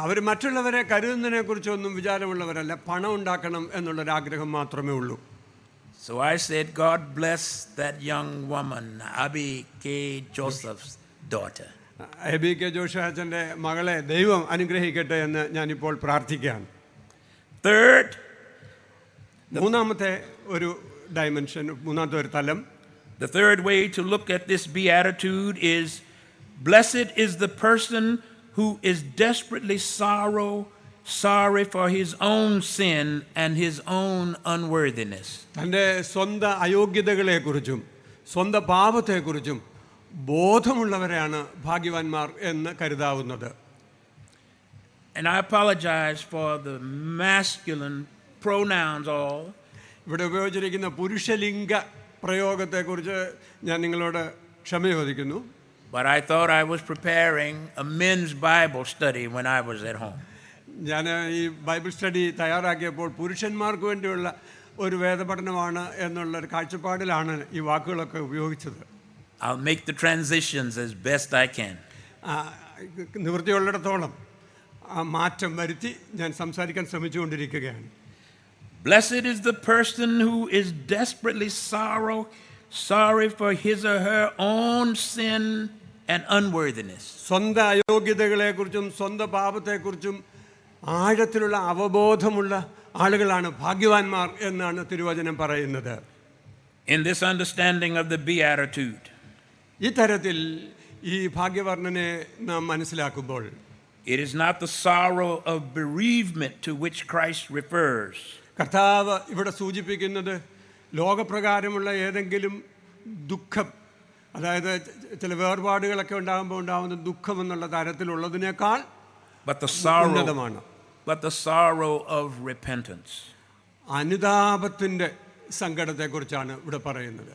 അവർ മറ്റുള്ളവരെ കരുതുന്നതിനെ കുറിച്ചൊന്നും വിചാരമുള്ളവരല്ല, പണം ഉണ്ടാക്കണം എന്നുള്ളൊരാഗ്രഹം മാത്രമേ ഉള്ളൂ. So I said, God bless that young woman, Abby K. Joseph's daughter. Abby K Joshua അച്ഛൻ്റെ മകളെ ദൈവം അനുഗ്രഹിക്കട്ടെ എന്ന് ഞാനിപ്പോൾ പ്രാർത്ഥിക്കുകയാണ്. Third, മൂന്നാമത്തെ ഒരു ഡയമെൻഷൻ, മൂന്നാമത്തെ ഒരു തലം, the third way to look at this beatitude is, blessed is the person who is desperately sorry for his own sin and his own unworthiness. തൻ്റെ സ്വന്തം അയോഗ്യതകളെക്കുറിച്ചും സ്വന്തം പാപത്തെക്കുറിച്ചും ബോധമുള്ളവരെയാണ് ഭാഗ്യവാന്മാർ എന്ന് കരുതാവുന്നത്. And I apologize for the masculine pronouns all. ഇവിടെ ഉപയോഗിച്ചിരിക്കുന്ന പുരുഷലിംഗ പ്രയോഗത്തെക്കുറിച്ച് ഞാൻ നിങ്ങളോട് ക്ഷമ ചോദിക്കുന്നു. But I thought I was preparing a men's Bible study when I was at home. ഞാൻ ഈ ബൈബിൾ സ്റ്റഡി തയ്യാറാക്കിയപ്പോൾ പുരുഷന്മാർക്ക് വേണ്ടിയുള്ള ഒരു വേദപഠനമാണ് എന്നുള്ളൊരു കാഴ്ചപ്പാടിലാണ് ഈ വാക്കുകളൊക്കെ ഉപയോഗിച്ചത്. I'll make the transitions as best I can. നിവൃത്തിയുള്ളിടത്തോളം ആ മാറ്റം വരുത്തി ഞാൻ സംസാരിക്കാൻ ശ്രമിച്ചുകൊണ്ടിരിക്കുകയാണ്. Blessed is the person who is desperately sorry for his or her own sin and unworthiness. സ്വന്തം അയോഗ്യതകളെക്കുറിച്ചും സ്വന്തം പാപത്തെക്കുറിച്ചും ആഴത്തിലുള്ള അവബോധമുള്ള ആളുകളാണ് ഭാഗ്യവാന്മാർ എന്നാണ് തിരുവചനം പറയുന്നത്. In this understanding of the beatitude, ഈ തരത്തിൽ ഈ ഭാഗ്യവർണ്ണനെ നാം മനസ്സിലാക്കുമ്പോൾ it is not the sorrow of bereavement to which Christ refers. കർത്താവ് ഇവിടെ സൂചിപ്പിക്കുന്നത് ലോകപ്രകാരമുള്ള ഏതെങ്കിലും ദുഃഖം, അതായത് ചില വേർപാടുകളൊക്കെ ഉണ്ടാകുമ്പോൾ ഉണ്ടാകുന്ന ദുഃഖം എന്നുള്ള തരത്തിലുള്ളതിനേക്കാൾ ഉന്നതമാണ്. But the sorrow of repentance. അനുതാപത്തിൻ്റെ സങ്കടത്തെക്കുറിച്ചാണ് ഇവിടെ പറയുന്നത്.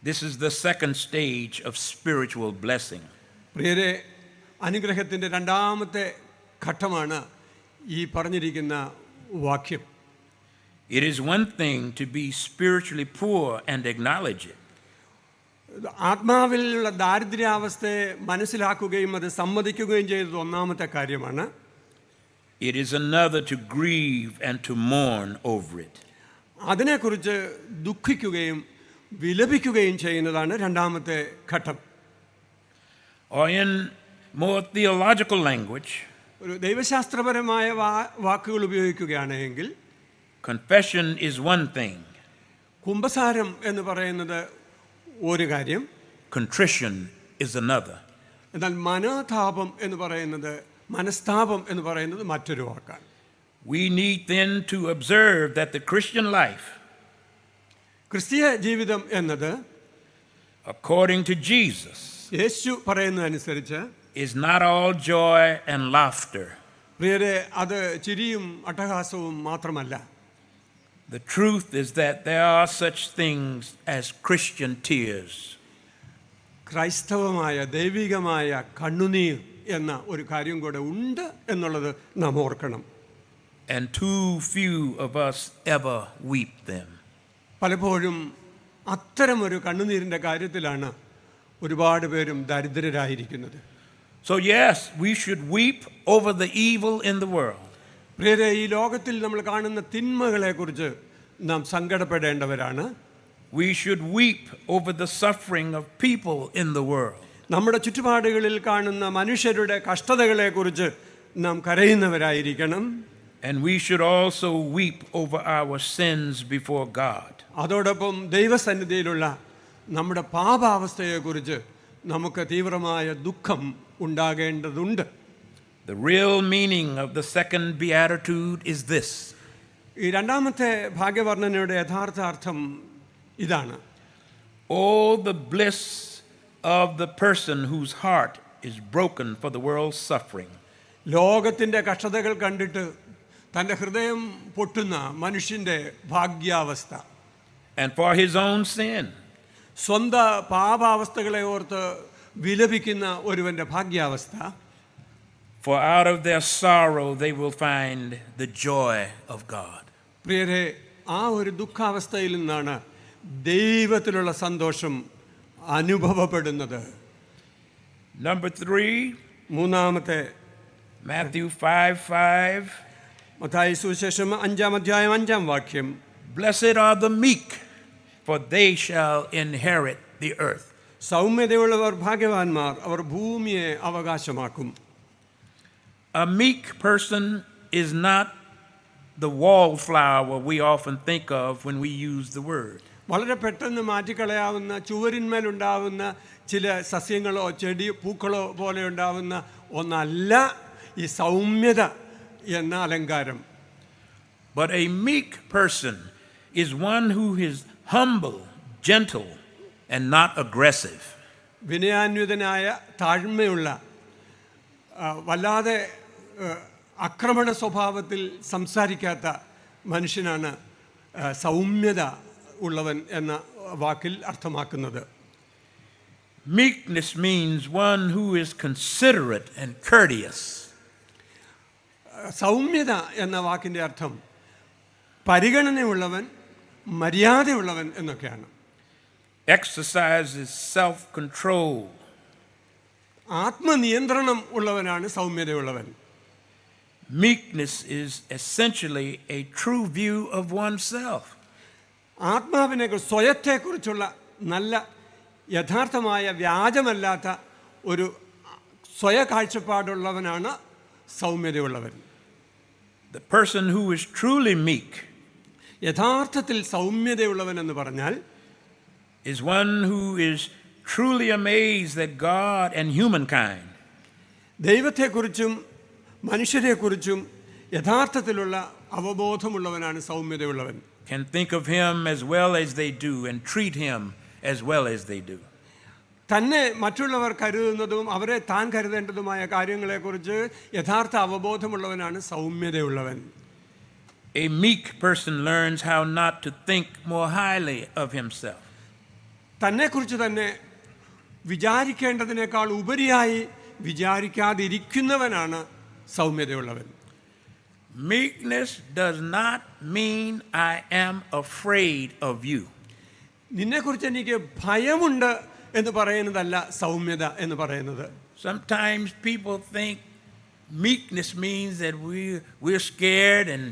This is the second stage of spiritual blessing. പ്രിയരെ, അനുഗ്രഹത്തിൻ്റെ രണ്ടാമത്തെ ഘട്ടമാണ് ഈ പറഞ്ഞിരിക്കുന്ന വാക്യം. It is one thing to be spiritually poor and acknowledge it. ആത്മാവിലുള്ള ദാരിദ്ര്യാവസ്ഥയെ മനസ്സിലാക്കുകയും അത് സമ്മതിക്കുകയും ചെയ്തത് ഒന്നാമത്തെ കാര്യമാണ്. It is another to grieve and to mourn over it. അതിനെക്കുറിച്ച് ദുഃഖിക്കുകയും വിലപിക്കുകയും ചെയ്യുന്നതാണ് രണ്ടാമത്തെ ഘട്ടം. Or in more theological language, ഒരു ദൈവശാസ്ത്രപരമായ വാക്കുകൾ ഉപയോഗിക്കുകയാണെങ്കിൽ confession is one thing. കുമ്പസാരം എന്ന് പറയുന്നത് ഒരു കാര്യം, Contrition is another. എന്നാൽ മനോതാപം എന്ന് പറയുന്നത്, മനസ്താപം എന്ന് പറയുന്നത് മറ്റൊരു വാക്കാണ്. We need then to observe that the Christian life ക്രിസ്തീയ ജീവിതം എന്നത് according to Jesus, യേശു പറയുന്നതനുസരിച്ച് is not all joy and laughter. പ്രിയരെ, അത് ചിരിയും അട്ടഹാസവും മാത്രമല്ല. The truth is that there are such things as Christian tears. ക്രൈസ്തവമായ ദൈവികമായ കണ്ണുനീർ എന്ന ഒരു കാര്യം കൂടെ ഉണ്ട് എന്നുള്ളത് നാം ഓർക്കണം. And too few of us ever weep them. പലപ്പോഴും അത്തരമൊരു കണ്ണുനീരിൻ്റെ കാര്യത്തിലാണ് ഒരുപാട് പേരും ദരിദ്രരായിരിക്കുന്നത്. So yes, we should weep over the evil in the world. പ്രിയരെ, ഈ ലോകത്തിൽ നമ്മൾ കാണുന്ന തിന്മകളെക്കുറിച്ച് നാം സങ്കടപ്പെടേണ്ടവരാണ്. We should weep over the suffering of people in the world. നമ്മുടെ ചുറ്റുപാടുകളിൽ കാണുന്ന മനുഷ്യരുടെ കഷ്ടതകളെക്കുറിച്ച് നാം കരയുന്നവരായിരിക്കണം. And we should also weep over our sins before God. അതോടൊപ്പം ദൈവസന്നിധിയിലുള്ള നമ്മുടെ പാപാവസ്ഥയെക്കുറിച്ച് നമുക്ക് തീവ്രമായ ദുഃഖം ഉണ്ടാകേണ്ടതുണ്ട്. The real meaning of the second beatitude is this: ഈ രണ്ടാമത്തെ ഭാഗ്യവർണ്ണനയുടെ യഥാർത്ഥ അർത്ഥം ഇതാണ്: all the bliss of the person whose heart is broken for the world's suffering. ലോകത്തിൻ്റെ കഷ്ടതകൾ കണ്ടിട്ട് തൻ്റെ ഹൃദയം പൊട്ടുന്ന മനുഷ്യൻ്റെ ഭാഗ്യാവസ്ഥ. And for his own sin. സ്വന്തം പാപാവസ്ഥകളെ ഓർത്ത് വിലപിക്കുന്ന ഒരുവൻ്റെ ഭാഗ്യാവസ്ഥ. For out of their sorrow they will find the joy of God. പ്രിയരെ, ആ ഒരു ദുഃഖാവസ്ഥയിൽ നിന്നാണ് ദൈവത്തിലുള്ള സന്തോഷം അനുഭവപ്പെടുന്നത്. Number 3, മൂന്നാമത്തെ Matthew 5:5. മത്തായി സുവിശേഷം 5-ാം അധ്യായം 5-ാം വാക്യം: Blessed are the meek, for they shall inherit the earth. സൗമ്യതയുള്ളവർ ഭാഗ്യവാന്മാർ, അവർ ഭൂമിയെ അവകാശമാക്കും. A meek person is not the wallflower we often think of when we use the word. വളരെ പെട്ടെന്ന് മാറ്റിക്കളയാവുന്ന ചുവരിന്മേലുണ്ടാവുന്ന ചില സസ്യങ്ങളോ ചെടി പൂക്കളോ പോലെ ഉണ്ടാവുന്ന ഒന്നല്ല ഈ സൗമ്യത എന്ന അലങ്കാരം. But a meek person is one who is humble, gentle, and not aggressive. വിനയാന്വിതനായ താഴ്മയുള്ള വല്ലാതെ ആക്രമണ സ്വഭാവത്തിൽ സംസാരിക്കാത്ത മനുഷ്യനാണ് സൗമ്യത ഉള്ളവൻ എന്ന വാക്കിൽ അർത്ഥമാക്കുന്നത്. Meekness means one who is considerate and courteous. സൗമ്യത എന്ന വാക്കിൻ്റെ അർത്ഥം പരിഗണനയുള്ളവൻ, മര്യാദയുള്ളവൻ എന്നൊക്കെയാണ്. Exercises self-control. ആത്മനിയന്ത്രണം ഉള്ളവനാണ് സൗമ്യതയുള്ളവൻ. Meekness is essentially a true view of oneself. ആത്മാവിനെ സ്വയത്തെക്കുറിച്ചുള്ള നല്ല യഥാർത്ഥമായ വ്യാജമല്ലാത്ത ഒരു സ്വയ കാഴ്ചപ്പാടുള്ളവനാണ് സൗമ്യതയുള്ളവൻ. The person who is truly meek യഥാർത്ഥത്തിൽ സൗമ്യതയുള്ളവൻ എന്ന് പറഞ്ഞാൽ is one who is truly amazed that God and humankind ദൈവത്തെക്കുറിച്ചും മനുഷ്യരെക്കുറിച്ചും യഥാർത്ഥത്തിലുള്ള അവബോധമുള്ളവനാണ് സൗമ്യതയുള്ളവൻ. can think of him as well as they do and treat him as well as they do. തന്നെ മറ്റുള്ളവർ കരുതുന്നതും അവരെ താൻ കരുതേണ്ടതുമായ കാര്യങ്ങളെക്കുറിച്ച് യഥാർത്ഥ അവബോധമുള്ളവനാണ് സൗമ്യതയുള്ളവൻ. A meek person learns how not to think more highly of himself. തന്നെക്കുറിച്ച് തന്നെ വിചാരിക്കേണ്ടതിനേക്കാൾ ഉപരിയായി വിചാരിക്കാതിരിക്കുന്നവനാണ് സൗമ്യതയുള്ളവൻ. Meekness does not mean I am afraid of you. നിന്നെക്കുറിച്ച് എനിക്ക് ഭയമുണ്ട് എന്ന് പറയുന്നതല്ല സൗമ്യത എന്ന് പറയുന്നത്. Sometimes people think meekness means that we're scared and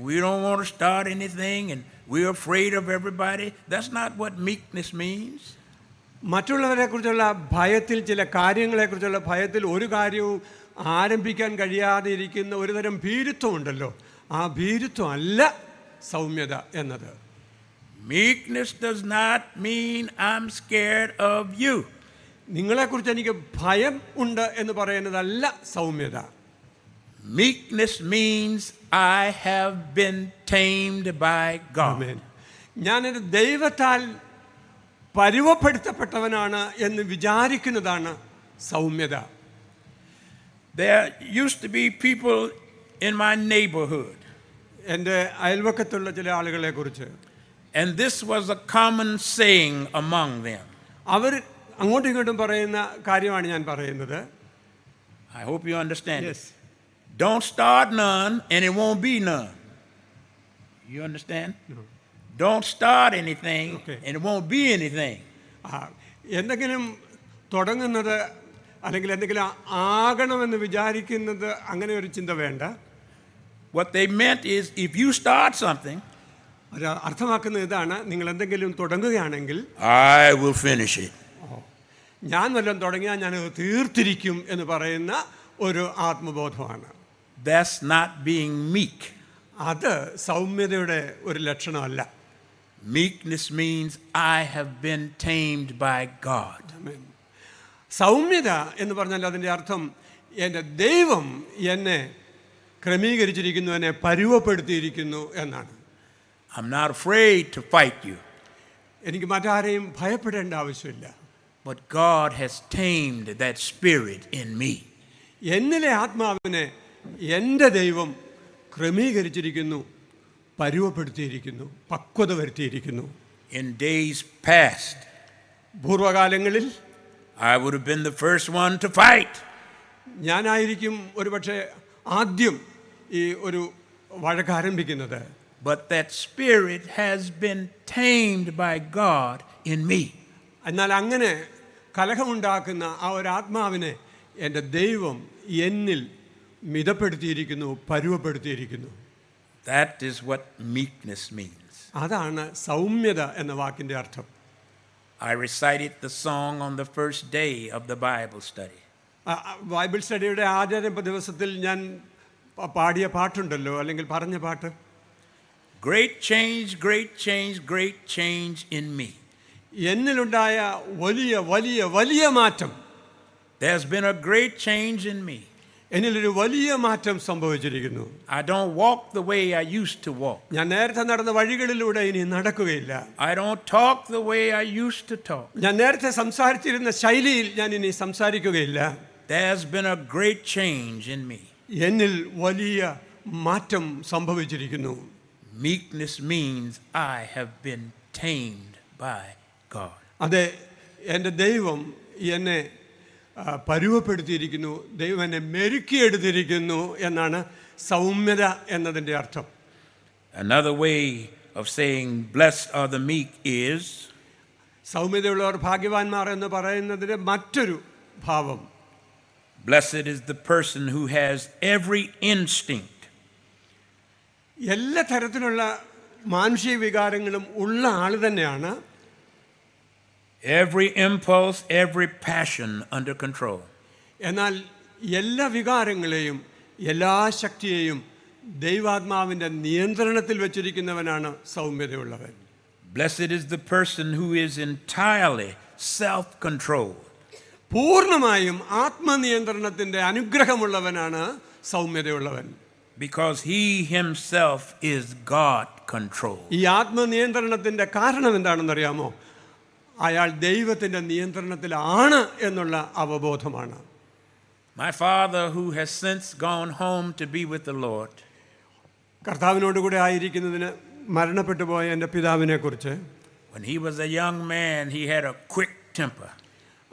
we don't want to start anything and we're afraid of everybody. That's not what meekness means. മറ്റുള്ളവരെക്കുറിച്ചുള്ള ഭയത്തിൽ, ചില കാര്യങ്ങളെക്കുറിച്ചുള്ള ഭയത്തിൽ ഒരു കാര്യവും ആരംഭിക്കാൻ കഴിയാതെ ഇരിക്കുന്ന ഒരുതരം ഭീരുത്വമുണ്ടല്ലോ, ആ ഭീരുത്വം അല്ല സൗമ്യത എന്നത്. Meekness does not mean I'm scared of you. നിങ്ങളെക്കുറിച്ച് എനിക്ക് ഭയം ഉണ്ട് എന്ന് പറയുന്നതല്ല സൗമ്യത. Meekness means I have been tamed by God. ഞാനൊരു ദൈവത്താൽ പരുവപ്പെടുത്തപ്പെട്ടവനാണ് എന്ന് വിചാരിക്കുന്നതാണ് സൗമ്യത. There used to be people in my neighborhood, എൻ്റെ അയൽവക്കത്തുള്ള ചില ആളുകളെ കുറിച്ച്, and this was a common saying among them. അവർ അങ്ങോട്ടും ഇങ്ങോട്ടും പറയുന്ന കാര്യമാണ് ഞാൻ പറയുന്നത്. I hope you understand Yes. it. Don't start none and it won't be none. You understand? No. Don't start anything Okay. and it won't be anything. എന്തെങ്കിലും തുടങ്ങുന്നത് അല്ലെങ്കിൽ എന്തെങ്കിലും ആകണമെന്ന് വിചാരിക്കുന്നത് അങ്ങനെ ഒരു ചിന്ത വേണ്ട. What they meant is if you start something, അത് അർത്ഥമാക്കുന്നത് ഇതാണ്: നിങ്ങൾ എന്തെങ്കിലും തുടങ്ങുകയാണെങ്കിൽ I will finish it. ഞാൻ വല്ലതും തുടങ്ങിയാൽ ഞാനത് തീർത്തിരിക്കും എന്ന് പറയുന്ന ഒരു ആത്മബോധമാണ്. That's not being meek. അത് സൗമ്യതയുടെ ഒരു ലക്ഷണമല്ല. Meekness means I have been tamed by God. സൗമ്യത എന്ന് പറഞ്ഞാൽ അതിൻ്റെ അർത്ഥം എൻ്റെ ദൈവം എന്നെ ക്രമീകരിച്ചിരിക്കുന്നു, എന്നെ പരുവപ്പെടുത്തിയിരിക്കുന്നു എന്നാണ്. I'm not afraid to fight you, എനിക്ക് മറ്റാരെയും ഭയപ്പെടേണ്ട ആവശ്യമില്ല. but God has tamed that spirit in me. എന്നിലെ ആത്മാവിനെ എൻ്റെ ദൈവം ക്രമീകരിച്ചിരിക്കുന്നു, പരുവപ്പെടുത്തിയിരിക്കുന്നു, പക്വത വരുത്തിയിരിക്കുന്നു. In days past, പൂർവകാലങ്ങളിൽ I would have been the first one to fight. ഞാനായിരിക്കും ഒരുപക്ഷെ ആദ്യം ഈ ഒരു വഴക്ക് ആരംഭിക്കുന്നത്. But that spirit has been tamed by God in me. എന്നാൽ അങ്ങനെ കലഹമുണ്ടാക്കുന്ന ആ ഒരു ആത്മാവിനെ എൻ്റെ ദൈവം എന്നിൽ മിതപ്പെടുത്തിയിരിക്കുന്നു, പരുവപ്പെടുത്തിയിരിക്കുന്നു. That is what meekness means. അതാണ് സൗമ്യത എന്ന വാക്കിൻ്റെ അർത്ഥം. I recited the song on the first day of the Bible study. Bible സ്റ്റഡിയുടെ ആദ്യ ദിവസത്തിൽ ഞാൻ പാടിയ പാട്ടുണ്ടല്ലോ, അല്ലെങ്കിൽ പറഞ്ഞ പാട്ട്. Great change, great change, great change in me. എന്നിലുണ്ടായ വലിയ വലിയ വലിയ മാറ്റം. There's been a great change in me. എന്നിലൊരു വലിയ മാറ്റം സംഭവിച്ചിരിക്കുന്നു. I don't walk the way I used to walk. ഞാൻ നേരത്തെ നടന്ന വഴികളിലൂടെ ഇനി നടക്കുകയില്ല. I don't talk the way I used to talk. ഞാൻ നേരത്തെ സംസാരിച്ചിരുന്ന ശൈലിയിൽ ഞാൻ ഇനി സംസാരിക്കുകയില്ല. There's been a great change in me. എന്നിൽ വലിയ മാറ്റം സംഭവിച്ചിരിക്കുന്നു. Meekness means I have been tamed by God. അതെ, എൻ്റെ ദൈവം എന്നെ പരുവപ്പെടുത്തിയിരിക്കുന്നു, ദൈവം എന്നെ മെരുക്കിയെടുത്തിരിക്കുന്നു എന്നാണ് സൗമ്യത എന്നതിൻ്റെ അർത്ഥം. Another way of saying blessed are the meek is സൗമ്യതയുള്ളവർ ഭാഗ്യവാന്മാർ എന്ന് പറയുന്നതിൻ്റെ മറ്റൊരു ഭാവം, blessed is the person who has every instinct. എല്ലാ തരത്തിലുള്ള മാനുഷിക വികാരങ്ങളും ഉള്ള ആൾ തന്നെയാണ്. Every impulse, every passion under control. എന്നാൽ എല്ലാ വികാരങ്ങളെയും എല്ലാ ശക്തിയെയും ദൈവാത്മാവിൻ്റെ നിയന്ത്രണത്തിൽ വെച്ചിരിക്കുന്നവനാണ് സൗമ്യതയുള്ളവൻ. Blessed is the person who is entirely self-controlled. പൂർണ്ണമായും ആത്മനിയന്ത്രണത്തിൻ്റെ അനുഗ്രഹമുള്ളവനാണ് സൗമ്യതയുള്ളവൻ. Because he himself is God controlled. ഈ ആത്മനിയന്ത്രണത്തിൻ്റെ കാരണം എന്താണെന്നറിയാമോ? അയാൾ ദൈവത്തിൻ്റെ നിയന്ത്രണത്തിലാണ് എന്നുള്ള അവബോധമാണ്. My father, who has since gone home to be with the Lord, കർത്താവിനോടുകൂടെ ആയിരിക്കുന്നതിന് മരണപ്പെട്ടു പോയ എൻ്റെ പിതാവിനെ കുറിച്ച്, when he was a young man, he had a quick temper.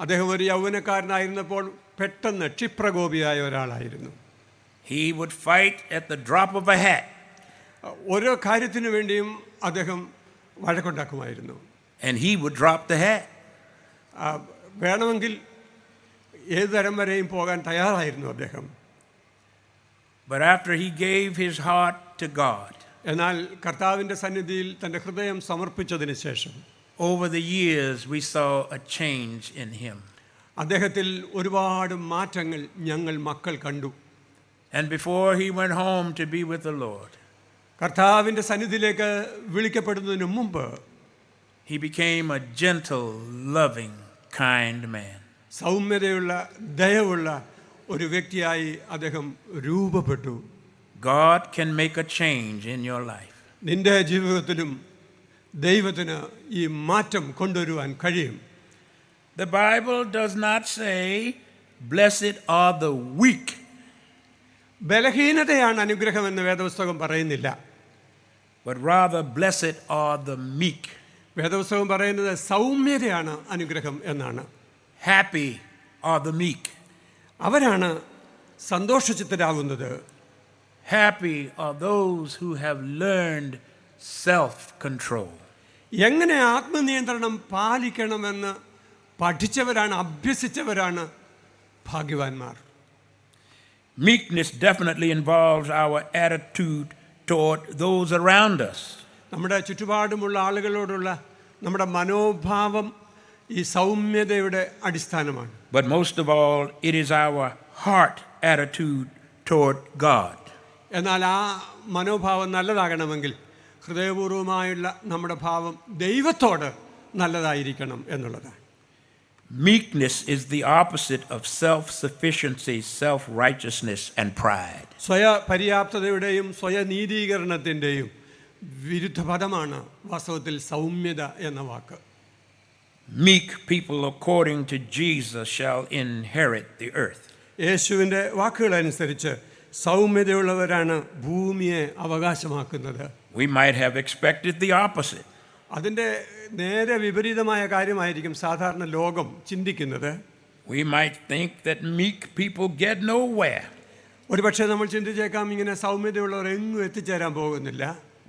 അദ്ദേഹം ഒരു യൗവനക്കാരനായിരുന്നപ്പോൾ പെട്ടെന്ന് ക്ഷിപ്രകോപിയായ ഒരാളായിരുന്നു. He would fight at the drop of a hat. ഓരോ കാര്യത്തിനു വേണ്ടിയും അദ്ദേഹം വഴക്കുണ്ടാക്കുമായിരുന്നു. And he would drop the hat. വേണമെങ്കിൽ ഏത് തരം വരെയും പോകാൻ തയ്യാറായിരുന്നു അദ്ദേഹം. But after he gave his heart to God, എന്നാൽ കർത്താവിൻ്റെ സന്നിധിയിൽ തൻ്റെ ഹൃദയം സമർപ്പിച്ചതിന് ശേഷം, over the years we saw a change in him. അദ്ദേഹത്തിൽ ഒരുപാട് മാറ്റങ്ങൾ ഞങ്ങൾ മക്കൾ കണ്ടു. And before he went home to be with the Lord, കർത്താവിൻ്റെ സന്നിധിയിലേക്ക് വിളിക്കപ്പെടുന്നതിന് മുമ്പ് he became a gentle, loving, kind man. സൗമ്യതയുള്ള ദയവുള്ള ഒരു വ്യക്തിയായി അദ്ദേഹം രൂപപ്പെട്ടു. God can make a change in your life. നിന്റെ ജീവിതത്തിലും ദൈവത്തിന് ഈ മാറ്റം കൊണ്ടുവരുവാൻ കഴിയും. The Bible does not say, blessed are the weak. ബലഹീനതയാണ് അനുഗ്രഹമെന്ന് വേദപുസ്തകം പറയുന്നില്ല. But rather, blessed are the meek. വേദപുസ്തകം പറയുന്നത് സൗമ്യതയാണ് അനുഗ്രഹം എന്നാണ്. Happy are the meek. അവരാണ് സന്തോഷചിത്തരാകുന്നത്. Happy are those who have learned self-control. എങ്ങനെ ആത്മനിയന്ത്രണം പാലിക്കണമെന്ന് പഠിച്ചവരാണ്, അഭ്യസിച്ചവരാണ് ഭാഗ്യവാന്മാർ. Meekness definitely involves our attitude toward those around us. നമ്മുടെ ചുറ്റുപാടുമുള്ള ആളുകളോടുള്ള നമ്മുടെ മനോഭാവം ഈ സൗമ്യതയുടെ അടിസ്ഥാനമാണ്. But most of all, it is our heart attitude toward God. എന്നാൽ ആ മനോഭാവം നല്ലതാകണമെങ്കിൽ ഹൃദയപൂർവ്വമായുള്ള നമ്മുടെ ഭാവം ദൈവത്തോട് നല്ലതായിരിക്കണം എന്നുള്ളതാണ്. Meekness is the opposite of self-sufficiency, self-righteousness, and pride. സ്വയപര്യാപ്തതയുടെയും സ്വയനീതീകരണത്തിൻ്റെയും വിരുദ്ധ പദമാണ് വാസ്തവത്തിൽ സൗമ്യത എന്ന വാക്ക്. Meek people, according to Jesus, shall inherit the earth. യേശുവിൻ്റെ വാക്കുകളനുസരിച്ച് സൗമ്യതയുള്ളവരാണ് ഭൂമിയെ അവകാശമാക്കുന്നത്. We might have expected the opposite. അതിൻ്റെ നേരെ വിപരീതമായ കാര്യമായിരിക്കും സാധാരണ ലോകം ചിന്തിക്കുന്നത്. We might think that meek people get nowhere ഒരുപക്ഷെ നമ്മൾ ചിന്തിച്ചേക്കാം, ഇങ്ങനെ സൗമ്യതയുള്ളവർ എങ്ങും എത്തിച്ചേരാൻ പോകുന്നില്ല,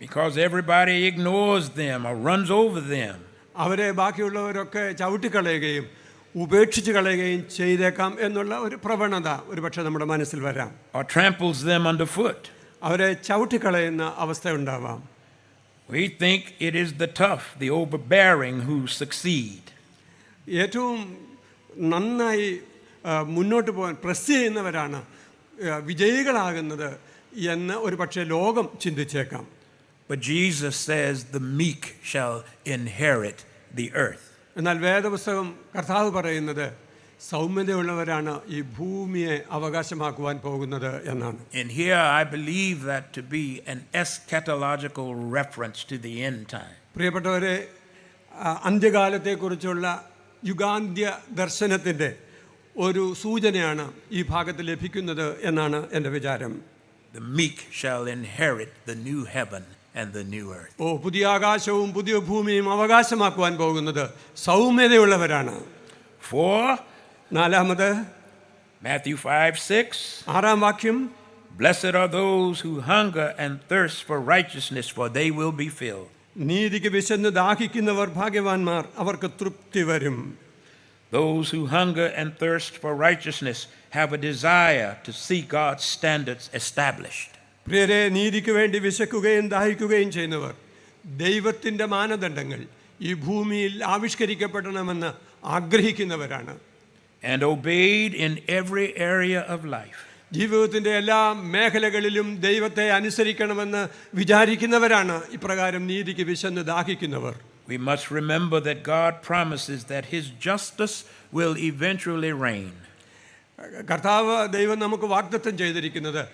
because everybody ignores them or runs over them. അവരെ ബാക്കിയുള്ളവരൊക്കെ ചവിട്ടിക്കളയുകയും ഉപേക്ഷിച്ച് കളയുകയും ചെയ്തേക്കാം എന്നുള്ള ഒരു പ്രവണത ഒരുപക്ഷെ നമ്മുടെ മനസ്സിൽ വരാം. Or tramples them underfoot. അവരെ ചവിട്ടിക്കളയുന്ന അവസ്ഥ ഉണ്ടാവാം. We think it is the tough, the overbearing who succeed. ഏറ്റവും നന്നായി മുന്നോട്ട് പോകാൻ പ്രസ് ചെയ്യുന്നവരാണ് വിജയികളാകുന്നത് എന്ന് ഒരു പക്ഷേ ലോകം ചിന്തിച്ചേക്കാം. But Jesus says the meek shall inherit the earth. എന്നാൽ വേദപുസ്തകം കർത്താവ് പറയുന്നത് സൗമ്യതയുള്ളവരാണ് ഈ ഭൂമിയെ അവകാശമാക്കുവാൻ പോകുന്നത് എന്നാണ്. And here I believe that to be an eschatological reference to the end time. പ്രിയപ്പെട്ടവരെ, അന്ത്യകാലത്തെക്കുറിച്ചുള്ള യുഗാന്ത്യ ദർശനത്തിൻ്റെ ഒരു സൂചനയാണ് ഈ ഭാഗത്ത് ലഭിക്കുന്നത് എന്നാണ് എൻ്റെ വിചാരം. The meek shall inherit the new heaven and the new earth. പുതിയ ആകാശവും പുതിയ ഭൂമിയും അവകാശമാക്കുവാൻ പോകുന്നത് സൗമ്യതയുള്ളവരാണ്. 4, നാലാമത് Matthew 5:6. 6-ാം വാക്യം, Blessed are those who hunger and thirst for righteousness, for they will be filled. നീതിക്ക് വിശന്ന് ദാഹിക്കുന്നവർ ഭാഗ്യവാന്മാർ, അവർക്ക് തൃപ്തി വരും. Those who hunger and thirst for righteousness have a desire to see God's standards established. പ്രിയരെ, നീതിക്ക് വേണ്ടി വിശക്കുകയും ദാഹിക്കുകയും ചെയ്യുന്നവർ ദൈവത്തിൻ്റെ മാനദണ്ഡങ്ങൾ ഈ ഭൂമിയിൽ ആവിഷ്കരിക്കപ്പെടണമെന്ന് ആഗ്രഹിക്കുന്നവരാണ്. And obeyed in every area of life. ജീവിതത്തിൻ്റെ എല്ലാ മേഖലകളിലും ദൈവത്തെ അനുസരിക്കണമെന്ന് വിചാരിക്കുന്നവരാണ് ഇപ്രകാരം നീതിക്ക് വിശന്ന് ദാഹിക്കുന്നവർ. We must remember that God promises that His justice will eventually reign. കർത്താവ് ദൈവം നമുക്ക് വാഗ്ദത്തം ചെയ്തിരിക്കുന്നത്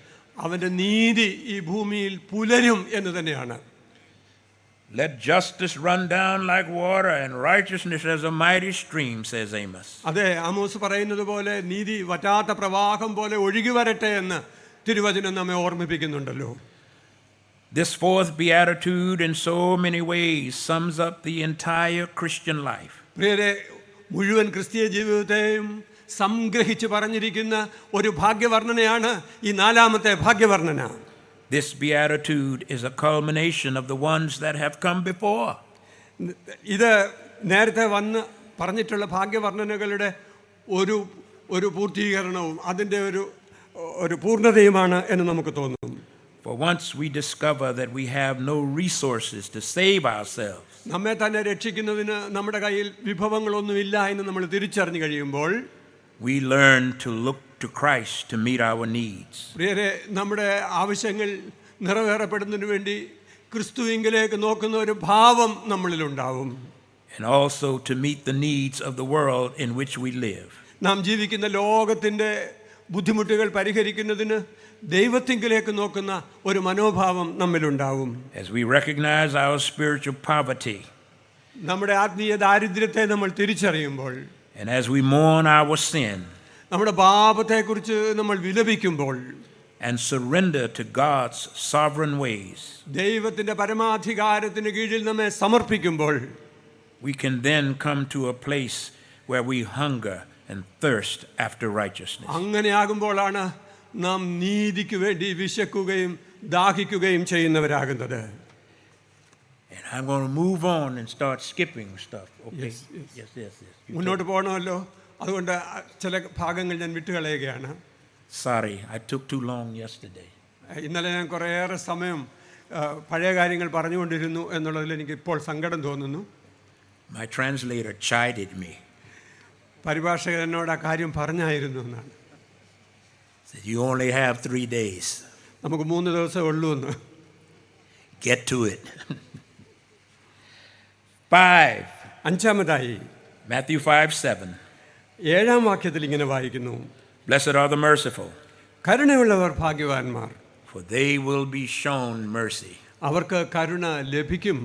അവൻ്റെ നീതി ഈ ഭൂമിയിൽ പുലരും എന്ന് തന്നെയാണ്. Let justice run down like water and righteousness as a mighty stream, says Amos. അതെ, ആമോസ് പറയുന്നത് പോലെ നീതി വറ്റാത്ത പ്രവാഹം പോലെ ഒഴുകി വരട്ടെ എന്ന് തിരുവചനം നമ്മെ ഓർമ്മിപ്പിക്കുന്നുണ്ടല്ലോ. This fourth beatitude in so many ways sums up the entire Christian life. പ്രിയരെ, മുഴുവൻ ക്രിസ്തീയ ജീവിതത്തെയും സംഗ്രഹിച്ച് പറഞ്ഞിരിക്കുന്ന ഒരു ഭാഗ്യവർണ്ണനയാണ് ഈ നാലാമത്തെ ഭാഗ്യവർണ്ണന. This beatitude is a culmination of the ones that have come before. ഇത് നേരത്തെ വന്ന് പറഞ്ഞിട്ടുള്ള ഭാഗ്യവർണ്ണനകളുടെ ഒരു പൂർത്തീകരണവും അതിൻ്റെ ഒരു പൂർണ്ണതയുമാണ് എന്ന് നമുക്ക് തോന്നും. For once we discover that we have no resources to save ourselves, നമ്മെ തന്നെ രക്ഷിക്കുന്നതിന് നമ്മുടെ കയ്യിൽ വിഭവങ്ങളൊന്നുമില്ല എന്ന് നമ്മൾ തിരിച്ചറിഞ്ഞു കഴിയുമ്പോൾ we learn to look to Christ to meet our needs. പ്രിയരെ, നമ്മുടെ ആവശ്യങ്ങൾ നിറവേറപ്പെടുന്നതിന് വേണ്ടി ക്രിസ്തുവിങ്കിലേക്ക് നോക്കുന്ന ഒരു ഭാവം നമ്മളിലുണ്ടാവും. And also to meet the needs of the world in which we live. നാം ജീവിക്കുന്ന ലോകത്തിൻ്റെ ബുദ്ധിമുട്ടുകൾ പരിഹരിക്കുന്നതിന് ദൈവത്തിങ്കിലേക്ക് നോക്കുന്ന ഒരു മനോഭാവം നമ്മിലുണ്ടാവും. As we recognize our spiritual poverty, നമ്മുടെ ആത്മീയ ദാരിദ്ര്യത്തെ നമ്മൾ തിരിച്ചറിയുമ്പോൾ, and as we mourn our sin, നമ്മുടെ പാപത്തെക്കുറിച്ച് നമ്മൾ വിലപിക്കുമ്പോൾ, and surrender to God's sovereign ways, ദൈവത്തിൻ്റെ പരമാധികാരത്തിന് കീഴിൽ നമ്മെ സമർപ്പിക്കുമ്പോൾ, we can then come to a place where we hunger and thirst after righteousness. അങ്ങനെയാകുമ്പോഴാണ് നാം നീതിക്ക് വേണ്ടി വിശക്കുകയും ദാഹിക്കുകയും ചെയ്യുന്നവരാകുന്നത്. And I'm going to move on and start skipping stuff. Okay? Yes. മുന്നോട്ട് പോകണമല്ലോ, അതുകൊണ്ട് ചില ഭാഗങ്ങൾ ഞാൻ വിട്ടുകളയുകയാണ്. Sorry, I took too long yesterday. ഇന്നലെ ഞാൻ കുറേയേറെ സമയം പഴയ കാര്യങ്ങൾ പറഞ്ഞുകൊണ്ടിരുന്നു എന്നുള്ളതിൽ എനിക്ക് ഇപ്പോൾ സങ്കടം തോന്നുന്നു. My translator chided me. പരിഭാഷകൻ എന്നോട് ആ കാര്യം പറഞ്ഞായിരുന്നു എന്നാണ്. Said, you only have 3 days. നമുക്ക് 3 ദിവസമേ ഉള്ളൂ എന്ന്. Get to it. 5. അഞ്ചാമതായി Matthew 5:7. 7-ാം വാക്യത്തിൽ ഇങ്ങനെ വായിക്കുന്നു, Blessed are the merciful, കരുണയുള്ളവർ ഭാഗ്യവാന്മാർ, for they will be shown mercy. അവർക്ക് കരുണ ലഭിക്കും.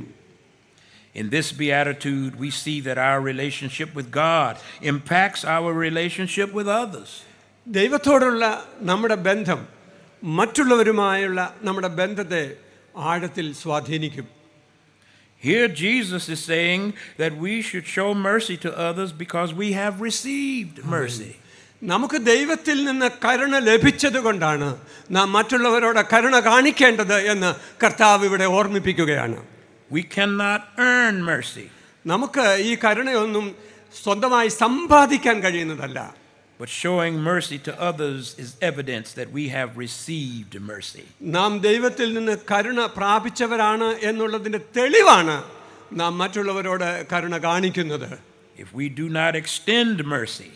In this beatitude, we see that our relationship with God impacts our relationship with others. ദൈവത്തോടുള്ള നമ്മുടെ ബന്ധം മറ്റുള്ളവരുമായുള്ള നമ്മുടെ ബന്ധത്തെ ആഴത്തിൽ സ്വാധീനിക്കും. Here Jesus is saying that we should show mercy to others because we have received mercy. നമുക്ക് ദൈവത്തിൽ നിന്ന് കരുണ ലഭിച്ചത് കൊണ്ടാണ് നാം മറ്റുള്ളവരോട് കരുണ കാണിക്കേണ്ടത് എന്ന് കർത്താവ് ഇവിടെ ഓർമ്മിപ്പിക്കുകയാണ്. We cannot earn mercy. നമുക്ക് ഈ കരുണയൊന്നും സ്വന്തമായി സമ്പാദിക്കാൻ കഴിയുന്നതല്ല. But showing mercy to others is evidence that we have received mercy. നാം ദൈവത്തിൽ നിന്ന് കരുണ പ്രാപിച്ചവരാണ് എന്നുള്ളതിൻ്റെ തെളിവാണ് നാം മറ്റുള്ളവരോട് കരുണ കാണിക്കുന്നത്. If we do not extend mercy,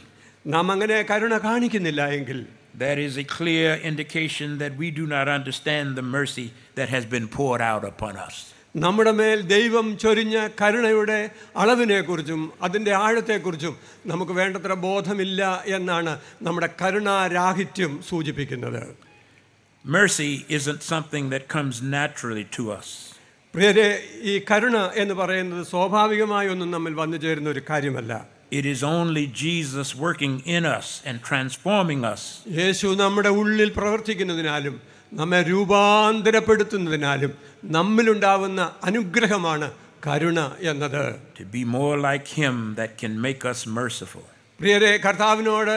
നാം അങ്ങനെ കരുണ കാണിക്കുന്നില്ല എങ്കിൽ, that is a clear indication that we do not understand the mercy that has been poured out upon us. നമ്മുടെ മേൽ ദൈവം ചൊരിഞ്ഞ കരുണയുടെ അളവിനെക്കുറിച്ചും അതിൻ്റെ ആഴത്തെക്കുറിച്ചും നമുക്ക് വേണ്ടത്ര ബോധമില്ല എന്നാണ് നമ്മുടെ കരുണാരാഹിത്യം സൂചിപ്പിക്കുന്നത്. Mercy isn't something that comes naturally to us. പ്രിയരെ, ഈ കരുണ എന്ന് പറയുന്നത് സ്വാഭാവികമായി ഒന്നും നമ്മിൽ വന്നു ചേരുന്ന ഒരു കാര്യമല്ല. It is only Jesus working in us and transforming us. യേശു നമ്മുടെ ഉള്ളിൽ പ്രവർത്തിക്കുന്നതിനാലും നമ്മെ രൂപാന്തരപ്പെടുത്തുന്നതിനാലും നമ്മിലുണ്ടാവുന്ന അനുഗ്രഹമാണ് കരുണ എന്നത്. To be more like him that can make us merciful. പ്രിയരെ, കർത്താവിനോട്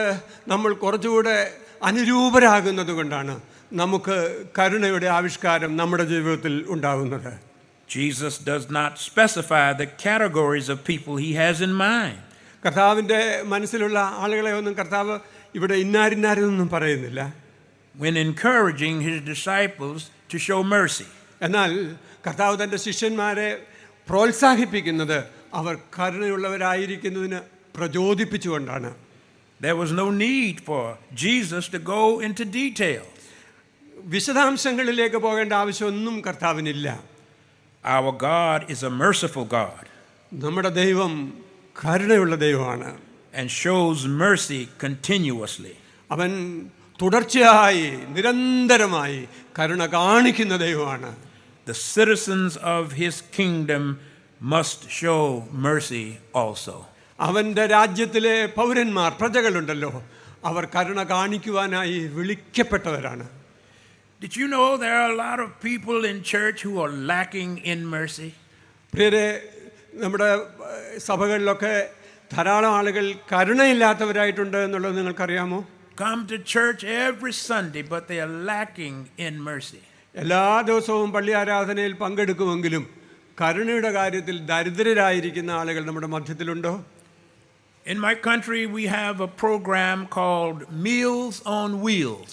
നമ്മൾ കുറച്ചുകൂടെ അനുരൂപരാകുന്നത് കൊണ്ടാണ് നമുക്ക് കരുണയുടെ ആവിഷ്കാരം നമ്മുടെ ജീവിതത്തിൽ ഉണ്ടാകുന്നത്. Jesus does not specify the categories of people he has in mind. കർത്താവിൻ്റെ മനസ്സിലുള്ള ആളുകളെ ഒന്നും കർത്താവ് ഇവിടെ ഇന്നാരിന്നാരെന്നൊന്നും പറയുന്നില്ല. When encouraging his disciples to show mercy, എന്നാൽ കർത്താവ് തൻ്റെ ശിഷ്യന്മാരെ പ്രോത്സാഹിപ്പിക്കുന്നത് അവർ കരുണയുള്ളവരായിരിക്കുന്നതിന് പ്രചോദിപ്പിച്ചുകൊണ്ടാണ്. there was no need for Jesus to go into details. വിശദാംശങ്ങളിലേക്ക് പോകേണ്ട ആവശ്യമൊന്നും കർത്താവിനില്ല. Our God is a merciful God നമ്മുടെ ദൈവം കരുണയുള്ള ദൈവമാണ്. and shows mercy continuously. അവൻ തുടർച്ചയായി നിരന്തരമായി കരുണ കാണിക്കുന്ന ദൈവമാണ്. The citizens of his kingdom must show mercy also. അവൻ്റെ രാജ്യത്തിലെ പൗരന്മാർ, പ്രജകളുണ്ടല്ലോ, അവർ കരുണ കാണിക്കുവാനായി വിളിക്കപ്പെട്ടവരാണ്. Did you know there are a lot of people in church who are lacking in mercy? പ്രിയരെ, നമ്മുടെ സഭകളിലൊക്കെ ധാരാളം ആളുകൾ കരുണയില്ലാത്തവരായിട്ടുണ്ട് എന്നുള്ളത് നിങ്ങൾക്കറിയാമോ? Come to church every Sunday, but they are lacking in mercy. എല്ലാ ദിവസവും പള്ളി ആരാധനയിൽ പങ്കെടുക്കുമെങ്കിലും കരുണയുടെ കാര്യത്തിൽ ദരിദ്രരായിരിക്കുന്ന ആളുകൾ നമ്മുടെ മധ്യത്തിലുണ്ടോ? In my country, we have a program called Meals on Wheels.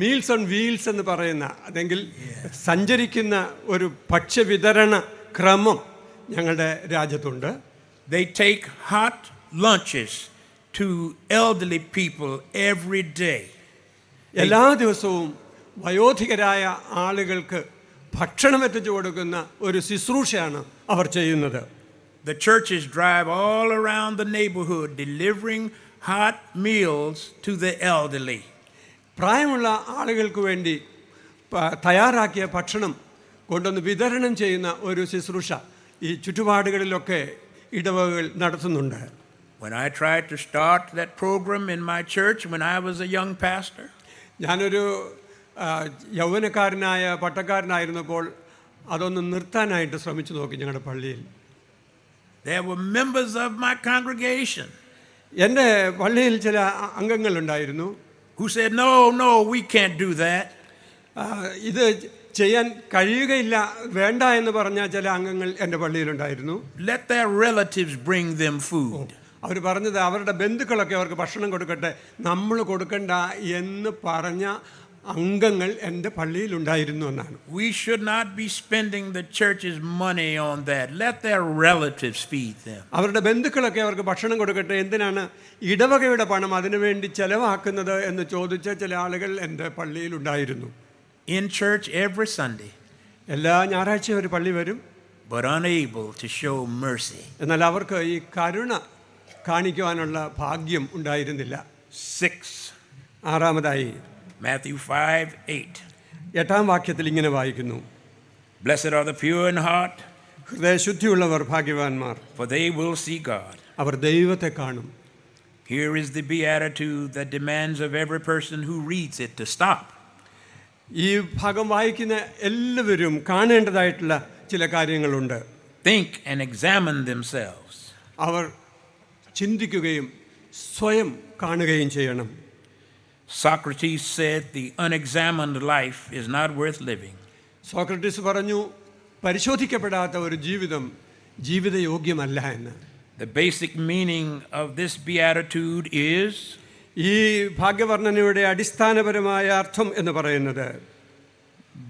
Meals on wheels എന്ന് പറയുന്ന, അല്ലെങ്കിൽ സഞ്ചരിക്കുന്ന ഒരു ഭക്ഷ്യവിതരണ ക്രമം ഞങ്ങളുടെ രാജ്യത്തുണ്ട്. They take hot lunches to elderly people every day. എല്ലാ ദിവസവും വയോധികരായ ആളുകൾക്ക് ഭക്ഷണം എത്തിച്ചു കൊടുക്കുന്ന ഒരു ശുശ്രൂഷയാണ് അവർ ചെയ്യുന്നത്. The churches drive all around the neighborhood delivering hot meals to the elderly. പ്രായമുള്ള ആളുകൾക്ക് വേണ്ടി തയ്യാറാക്കിയ ഭക്ഷണം കൊണ്ടുവന്ന് വിതരണം ചെയ്യുന്ന ഒരു ശുശ്രൂഷ ഈ ചുറ്റുപാടുകളിലൊക്കെ ഇടവകകൾ നടത്തുന്നുണ്ട്. When I tried to start that program in my church when I was a young pastor, ഞാനൊരു യൗവനക്കാരനായ പട്ടക്കാരനായിരുന്നപ്പോൾ അതൊന്ന് നിർത്താനായിട്ട് ശ്രമിച്ചു നോക്കി ഞങ്ങളുടെ പള്ളിയിൽ. there were members of my congregation എൻ്റെ പള്ളിയിൽ ചില അംഗങ്ങളുണ്ടായിരുന്നു who said, no, we can't do that. ഇത് ചെയ്യാൻ കഴിയുകയില്ല, വേണ്ട എന്ന് പറഞ്ഞ ചില അംഗങ്ങൾ എൻ്റെ പള്ളിയിലുണ്ടായിരുന്നു. Let their relatives bring them food. അവർ പറഞ്ഞത് അവരുടെ ബന്ധുക്കളൊക്കെ അവർക്ക് ഭക്ഷണം കൊടുക്കട്ടെ, നമ്മൾ കൊടുക്കണ്ട എന്ന് പറഞ്ഞ അംഗങ്ങൾ എൻ്റെ പള്ളിയിലുണ്ടായിരുന്നു എന്നാണ്. We should not be spending the church's money on that. Let their relatives feed them. അവരുടെ ബന്ധുക്കളൊക്കെ അവർക്ക് ഭക്ഷണം കൊടുക്കട്ടെ, എന്തിനാണ് ഇടവകയുടെ പണം അതിനുവേണ്ടി ചെലവാക്കുന്നത് എന്ന് ചോദിച്ച ചില ആളുകൾ എൻ്റെ പള്ളിയിലുണ്ടായിരുന്നു. In church every Sunday, എല്ലാ ഞായറാഴ്ചയും ഒരു പള്ളി വരും, but unable to show mercy. എന്നാൽ അവർക്ക് ഈ കരുണ കാണിക്കുവാനുള്ള ഭാഗ്യം ഉണ്ടായിരുന്നില്ല. 6. ആറാമതായി Matthew 5:8. 8-ാം വാക്യത്തിൽ ഇങ്ങനെ വായിക്കുന്നു, Blessed are the pure in heart, ഹൃദയശുദ്ധിയുള്ളവർ ഭാഗ്യവാന്മാർ, for they will see God. അവർ ദൈവത്തെ കാണും. Here is the beatitude that demands of every person who reads it to stop. ഈ ഭാഗം വായിക്കുന്ന എല്ലാവരും കാണേണ്ടതായിട്ടുള്ള ചില കാര്യങ്ങളുണ്ട്. Think and examine themselves. അവർ ചിന്തിക്കുകയും സ്വയം കാണുകയും ചെയ്യണം. Socrates said the unexamined life is not worth living. Socrates പറഞ്ഞു, പരിശോധിക്കപ്പെടാത്ത ഒരു ജീവിതം ജീവിതയോഗ്യമല്ല എന്ന്. The basic meaning of this beatitude is ഈ ഭാഗ്യവർണ്ണനയുടെ അടിസ്ഥാനപരമായ അർത്ഥം എന്ന് പറയുന്നത്,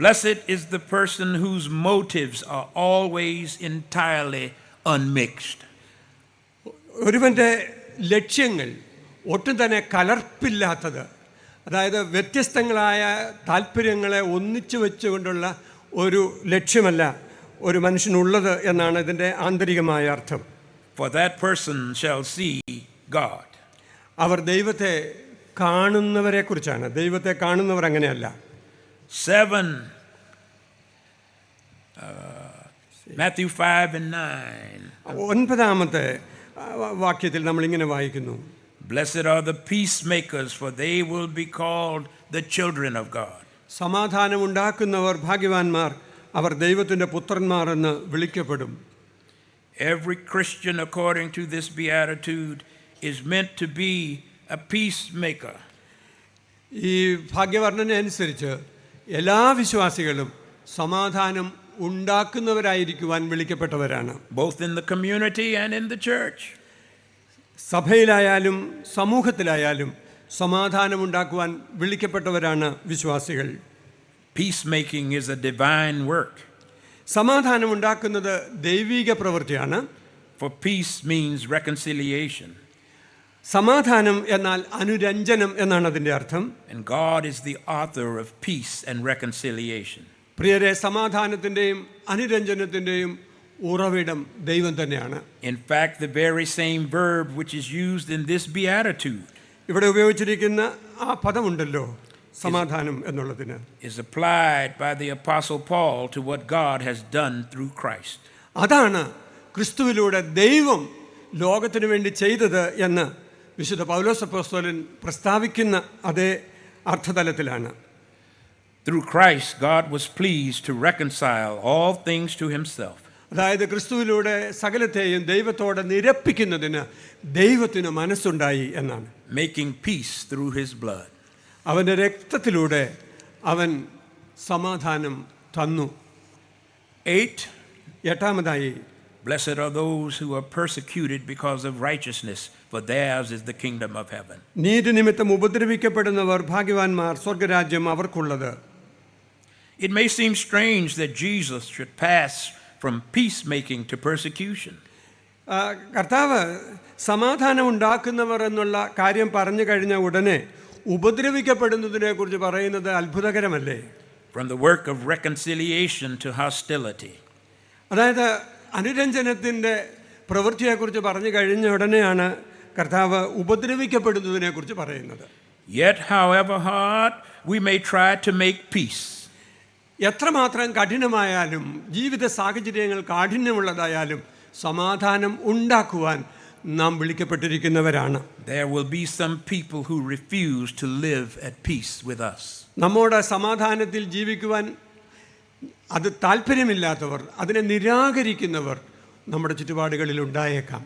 blessed is the person whose motives are always entirely unmixed. ഒരുവൻ്റെ ലക്ഷ്യങ്ങൾ ഒട്ടും തന്നെ കലർപ്പില്ലാത്തത്, അതായത് വ്യത്യസ്തങ്ങളായ താല്പര്യങ്ങളെ ഒന്നിച്ചു വെച്ചുകൊണ്ടുള്ള ഒരു ലക്ഷ്യമല്ല ഒരു മനുഷ്യനുള്ളത് എന്നാണ് ഇതിൻ്റെ ആന്തരികമായ അർത്ഥം. For that person shall see God. അവർ ദൈവത്തെ കാണുന്നവരെ കുറിച്ചാണ്. ദൈവത്തെ കാണുന്നവർ അങ്ങനെയല്ല. 7. Matthew 5:9. 9-ാമത്തെ വാക്യത്തിൽ നമ്മളിങ്ങനെ വായിക്കുന്നു, Blessed are the peacemakers, for they will be called the children of God. സമാധാനമുണ്ടാക്കുന്നവർ ഭാഗ്യവാന്മാർ, അവർ ദൈവത്തിൻ്റെ പുത്രന്മാർ എന്ന് വിളിക്കപ്പെടും. Every Christian, according to this beatitude, is meant to be a peacemaker. ഈ ഭാഗ്യവർണ്ണന അനുസരിച്ച് എല്ലാ വിശ്വാസികളും സമാധാനം ഉണ്ടാക്കുന്നവരായിരിക്കുവാൻ വിളിക്കപ്പെട്ടവരാണ്. Both in the community and in the church. സഭയിലായാലും സമൂഹത്തിലായാലും സമാധാനമുണ്ടാക്കുവാൻ വിളിക്കപ്പെട്ടവരാണ് വിശ്വാസികൾ. Peacemaking is a divine work. സമാധാനമുണ്ടാക്കുന്നത് ദൈവിക പ്രവൃത്തിയാണ്. For peace means reconciliation. സമാധാനം എന്നാൽ അനുരഞ്ജനം എന്നാണ് അതിൻ്റെ അർത്ഥം. And God is the author of peace and reconciliation. പ്രിയരെ, സമാധാനത്തിൻ്റെയും അനുരഞ്ജനത്തിൻ്റെയും ഉറവിടം ദൈവം തന്നെയാണ്. In fact, the very same verb which is used in this beatitude ഇവിടെ ഉപയോഗിച്ചിരിക്കുന്ന ആ പദമുണ്ടല്ലോ, സമാധാനം എന്നുള്ളതിന്, is applied by the Apostle Paul to what God has done through Christ. അതാണ് ക്രിസ്തുവിലൂടെ ദൈവം ലോകത്തിനു വേണ്ടി ചെയ്തത് എന്ന് വിശുദ്ധ പൗലോസ് അപ്പോസ്തലൻ പ്രസ്താവിക്കുന്ന അതേ അർത്ഥതലത്തിലാണ്. Through Christ, God was pleased to reconcile all things to himself. അതായത് ക്രിസ്തുവിലൂടെ സകലത്തെയും ദൈവത്തോടെ നിരപ്പിക്കുന്നതിന് ദൈവത്തിന് മനസ്സുണ്ടായി എന്നാണ്. Making peace through his blood. അവൻ്റെ രക്തത്തിലൂടെ അവൻ സമാധാനം തന്നു. 8. 8-ാമതായി, Blessed are those who are persecuted because of righteousness, for theirs is the kingdom of heaven. നീതി നിമിത്തം ഉപദ്രവിക്കപ്പെടുന്നവർ ഭാഗ്യവാന്മാർ, സ്വർഗരാജ്യം അവർക്കുള്ളത്. It may seem strange that Jesus should pass from peacemaking to persecution. കർത്താവ് സമാധാനം ഉണ്ടാക്കുന്നവർ എന്നുള്ള കാര്യം പറഞ്ഞു കഴിഞ്ഞ ഉടനെ ഉപദ്രവിക്കപ്പെടുന്നതിനെ കുറിച്ച് പറയുന്നത് അത്ഭുതകരമല്ലേ? From the work of reconciliation to hostility. അതായത് അനുരഞ്ജനത്തിൻ്റെ പ്രവൃത്തിയെക്കുറിച്ച് പറഞ്ഞു കഴിഞ്ഞ ഉടനെയാണ് കർത്താവ് ഉപദ്രവിക്കപ്പെടുന്നതിനെക്കുറിച്ച് പറയുന്നത്. Yet, however hard we may try to make peace, എത്രമാത്രം കഠിനമായാലും ജീവിത സാഹചര്യങ്ങൾ കാഠിന്യമുള്ളതായാലും സമാധാനം ഉണ്ടാക്കുവാൻ നാം വിളിക്കപ്പെട്ടിരിക്കുന്നവരാണ്. there will be some people who refuse to live at peace with us. നമ്മോട് സമാധാനത്തിൽ ജീവിക്കുവാൻ അത് താല്പര്യമില്ലാത്തവർ, അതിനെ നിരാകരിക്കുന്നവർ നമ്മുടെ ചുറ്റുപാടുകളിൽ ഉണ്ടായേക്കാം.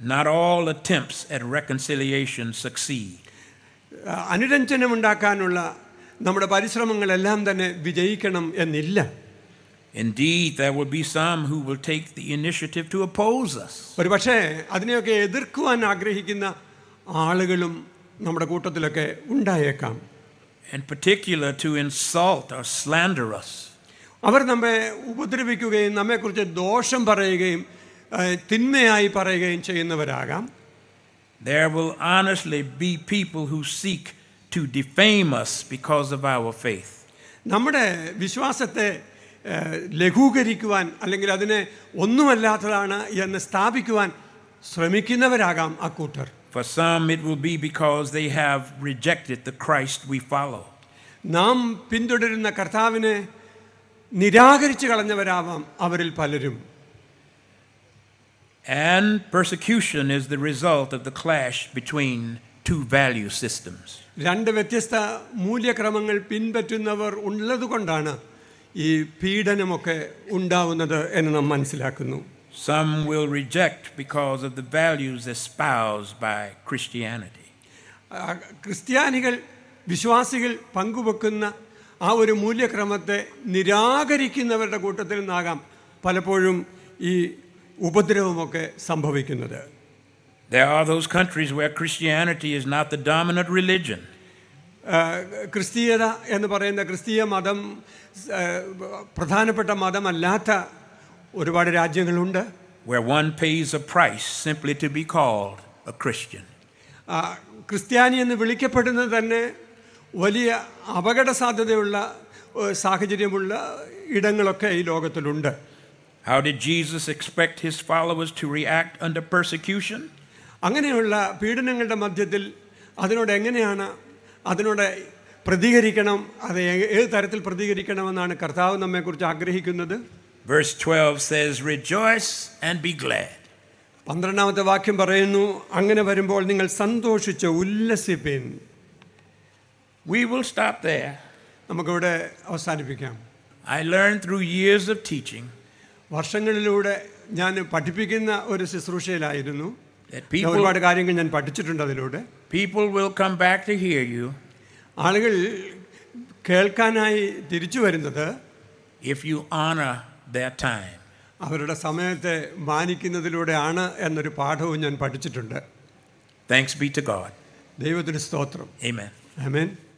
Not all attempts at reconciliation succeed. അനുരഞ്ജനമുണ്ടാക്കാനുള്ള നമ്മുടെ പരിശ്രമങ്ങളെല്ലാം തന്നെ വിജയിക്കണം എന്നില്ല. Indeed, there will be some who will take the initiative to oppose us. ഒരു പക്ഷേ അതിനെയൊക്കെ എതിർക്കുവാൻ ആഗ്രഹിക്കുന്ന ആളുകളും നമ്മുടെ കൂട്ടത്തിലൊക്കെ ഉണ്ടായേക്കാം. In particular, to insult or slander us. അവർ നമ്മെ ഉപദ്രവിക്കുകയും നമ്മെക്കുറിച്ച് ദോഷം പറയുകയും തിന്മയായി പറയുകയും ചെയ്യുന്നവരാകാം. There will honestly be people who seek to defame us because of our faith. നമ്മുടെ വിശ്വാസത്തെ ലഘൂകരിക്കുവാൻ അല്ലെങ്കിൽ അതിനെ ഒന്നുമല്ലാത്തതാണ് എന്ന് സ്ഥാപിക്കുവാൻ ശ്രമിക്കുന്നവരാകാം അക്കൂട്ടർ. For some, it will be because they have rejected the Christ we follow. നാം പിന്തുടരുന്ന കർത്താവിനെ നിരാകരിച്ചു കളഞ്ഞവരാവാം അവരിൽ പലരും. And persecution is the result of the clash between two value systems. രണ്ട് വ്യത്യസ്ത മൂല്യക്രമങ്ങൾ പിൻപറ്റുന്നവർ ഉള്ളതുകൊണ്ടാണ് ഈ പീഡനമൊക്കെ ഉണ്ടാവുന്നത് എന്ന് നാം മനസ്സിലാക്കുന്നു. Some will reject because of the values espoused by Christianity. ക്രിസ്ത്യാനികൾ വിശ്വാസികൾ പങ്കുവെക്കുന്ന ആ ഒരു മൂല്യക്രമത്തെ നിരാകരിക്കുന്നവരുടെ കൂട്ടത്തിൽ നിന്നാകാം പലപ്പോഴും ഈ ഉപദ്രവമൊക്കെ സംഭവിക്കുന്നത്. There are those countries where Christianity is not the dominant religion. ക്രിസ്തീയത എന്ന് പറയുന്ന ക്രിസ്തീയ മതം പ്രധാനപ്പെട്ട മതമല്ലാത്ത ഒരുപാട് രാജ്യങ്ങളുണ്ട്. Where one pays a price simply to be called a Christian. ക്രിസ്ത്യാനി എന്ന് വിളിക്കപ്പെടുന്നത് തന്നെ വലിയ അപകട സാധ്യതയുള്ള സാഹചര്യമുള്ള ഇടങ്ങളൊക്കെ ഈ ലോകത്തിലുണ്ട്. How did Jesus expect his followers to react under persecution? അങ്ങനെയുള്ള പീഡനങ്ങളുടെ മധ്യത്തിൽ അതിനോട് പ്രതികരിക്കണം, അത് ഏത് തരത്തിൽ പ്രതികരിക്കണമെന്നാണ് കർത്താവ് നമ്മെക്കുറിച്ച് ആഗ്രഹിക്കുന്നത്. Verse 12 says, "Rejoice and be glad." 12ാമത്തെ വാക്യം പറയുന്നു, അങ്ങനെ വരുമ്പോൾ നിങ്ങൾ സന്തോഷിച്ച് ഉല്ലസിപ്പിൻ. We will stop there. നമുക്കിവിടെ അവസാനിപ്പിക്കാം. I learned through years of teaching വർഷങ്ങളിലൂടെ ഞാൻ പഠിപ്പിക്കുന്ന ഒരു ശുശ്രൂഷയിലായിരുന്നു. that ഒരുപാട് കാര്യങ്ങൾ ഞാൻ പഠിച്ചിട്ടുണ്ട് അതിലൂടെ. people will come back to hear you ആളുകൾ കേൾക്കാനായി തിരിച്ചു വരുന്നത് if you honor their time. അവരുടെ സമയത്തെ മാനിക്കുന്നതിലൂടെയാണ് എന്നൊരു പാഠവും ഞാൻ പഠിച്ചിട്ടുണ്ട്. Thanks be to God. ദൈവത്തിന് സ്തോത്രം. Amen. ആമേൻ.